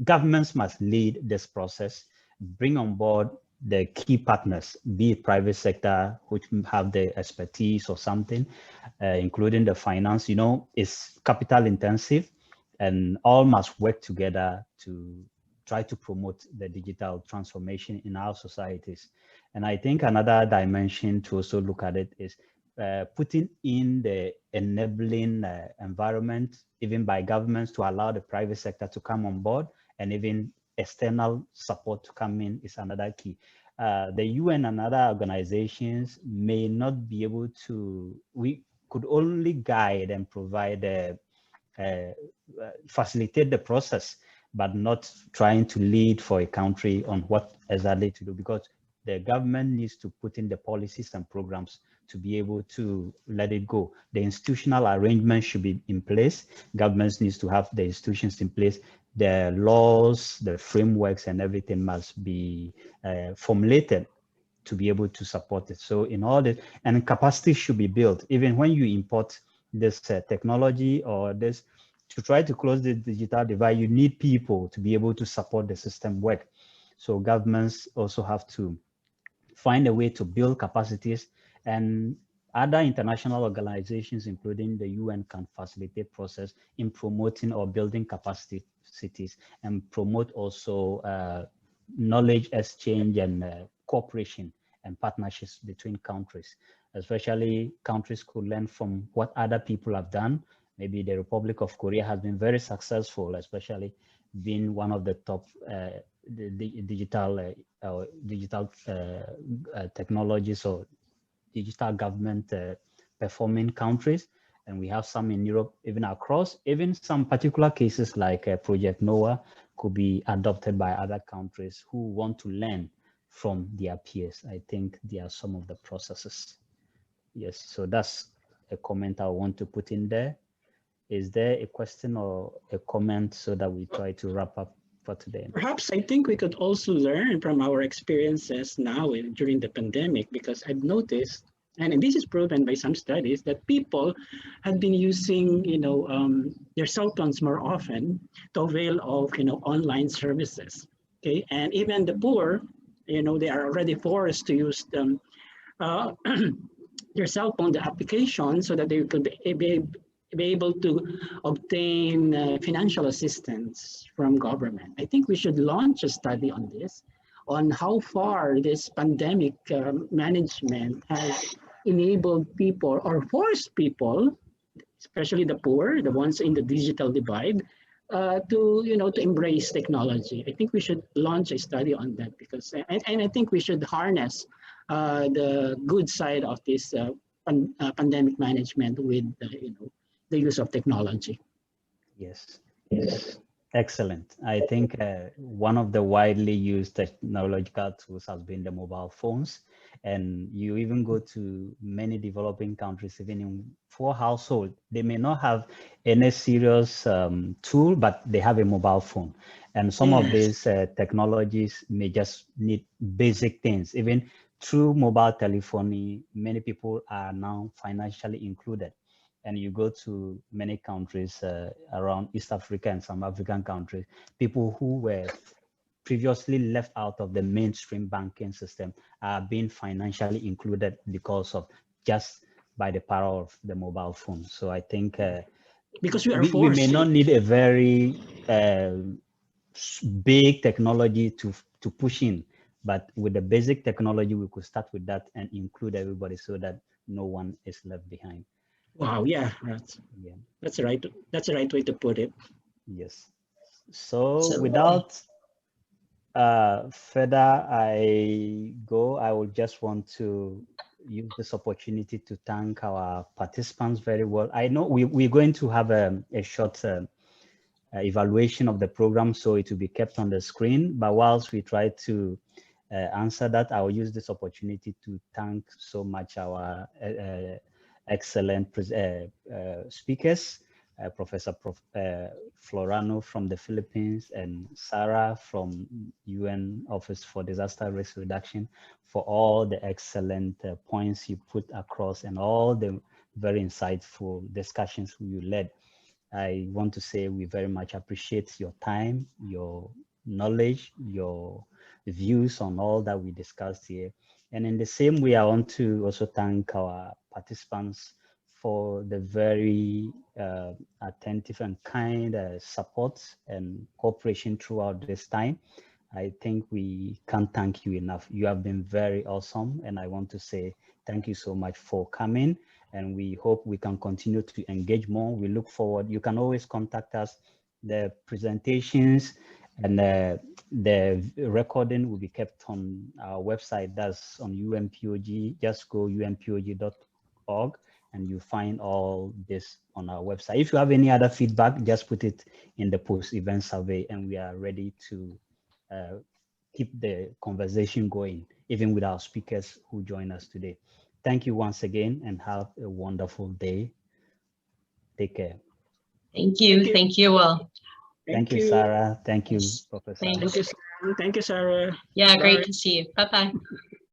Governments must lead this process, bring on board the key partners, be it private sector, which have the expertise or something, including the finance. It's capital intensive, and all must work together to try to promote the digital transformation in our societies. And I think another dimension to also look at it is putting in the enabling environment, even by governments, to allow the private sector to come on board, and even external support to come in is another key. The UN and other organizations may not be able to, we could only guide and provide facilitate the process, but not trying to lead for a country on what exactly to do, because the government needs to put in the policies and programs to be able to let it go. The institutional arrangement should be in place. Governments needs to have the institutions in place. The laws, the frameworks, and everything must be formulated to be able to support it. So in all this, and capacity should be built. Even when you import this technology or this, to try to close the digital divide, you need people to be able to support the system work. So governments also have to find a way to build capacities, and other international organizations, including the UN, can facilitate process in promoting or building capacities, and promote also knowledge exchange and cooperation and partnerships between countries. Especially countries could learn from what other people have done. Maybe the Republic of Korea has been very successful, especially being one of the top digital technologies or digital government performing countries. And we have some in Europe, even across, even some particular cases like Project Noah could be adopted by other countries who want to learn from their peers. I think there are some of the processes. Yes, so that's a comment I want to put in there. Is there a question or a comment so that we try to wrap up for today? Perhaps I think we could also learn from our experiences now during the pandemic, because I've noticed, and this is proven by some studies, that people have been using, their cell phones more often to avail of, online services. Okay, and even the poor, they are already forced to use them, their cell phone, the application, so that they could be able to obtain financial assistance from government. I think we should launch a study on this, on how far this pandemic management has enabled people or forced people, especially the poor, the ones in the digital divide, to embrace technology. I think we should launch a study on that, because, and I think we should harness the good side of this pandemic management with, the use of technology. Yes, yes, excellent. I think one of the widely used technological tools has been the mobile phones. And you even go to many developing countries, even in poor household, they may not have any serious tool, but they have a mobile phone. And some of these technologies may just need basic things. Even through mobile telephony, many people are now financially included. And you go to many countries around East Africa and some African countries, people who were previously left out of the mainstream banking system are being financially included because of just by the power of the mobile phone. So I think because we may not need a very big technology to push in, but with the basic technology, we could start with that and include everybody so that no one is left behind. Wow, yeah, that's right. That's the right way to put it. Yes. So without further I would just want to use this opportunity to thank our participants very well. I know we're going to have a short evaluation of the program, so it will be kept on the screen. But whilst we try to answer that, I will use this opportunity to thank so much our excellent speakers, Professor Florano from the Philippines and Sarah from UN Office for Disaster Risk Reduction, for all the excellent points you put across and all the very insightful discussions you led. I want to say we very much appreciate your time, your knowledge, your views on all that we discussed here. And in the same way, I want to also thank our participants for the very attentive and kind support and cooperation throughout this time. I think we can't thank you enough. You have been very awesome. And I want to say thank you so much for coming. And we hope we can continue to engage more. We look forward. You can always contact us. The presentations and the recording will be kept on our website. That's on UMPOG. Just go umpog.org and you find all this on our website. If you have any other feedback, just put it in the post-event survey, and we are ready to keep the conversation going, even with our speakers who join us today. Thank you once again, and have a wonderful day. Take care. Thank you. Thank you all. Thank you, Sarah. Thank you, Yes. Professor. Thanks. Thank you, Sarah. Yeah, Bye. great to see you. Bye-bye.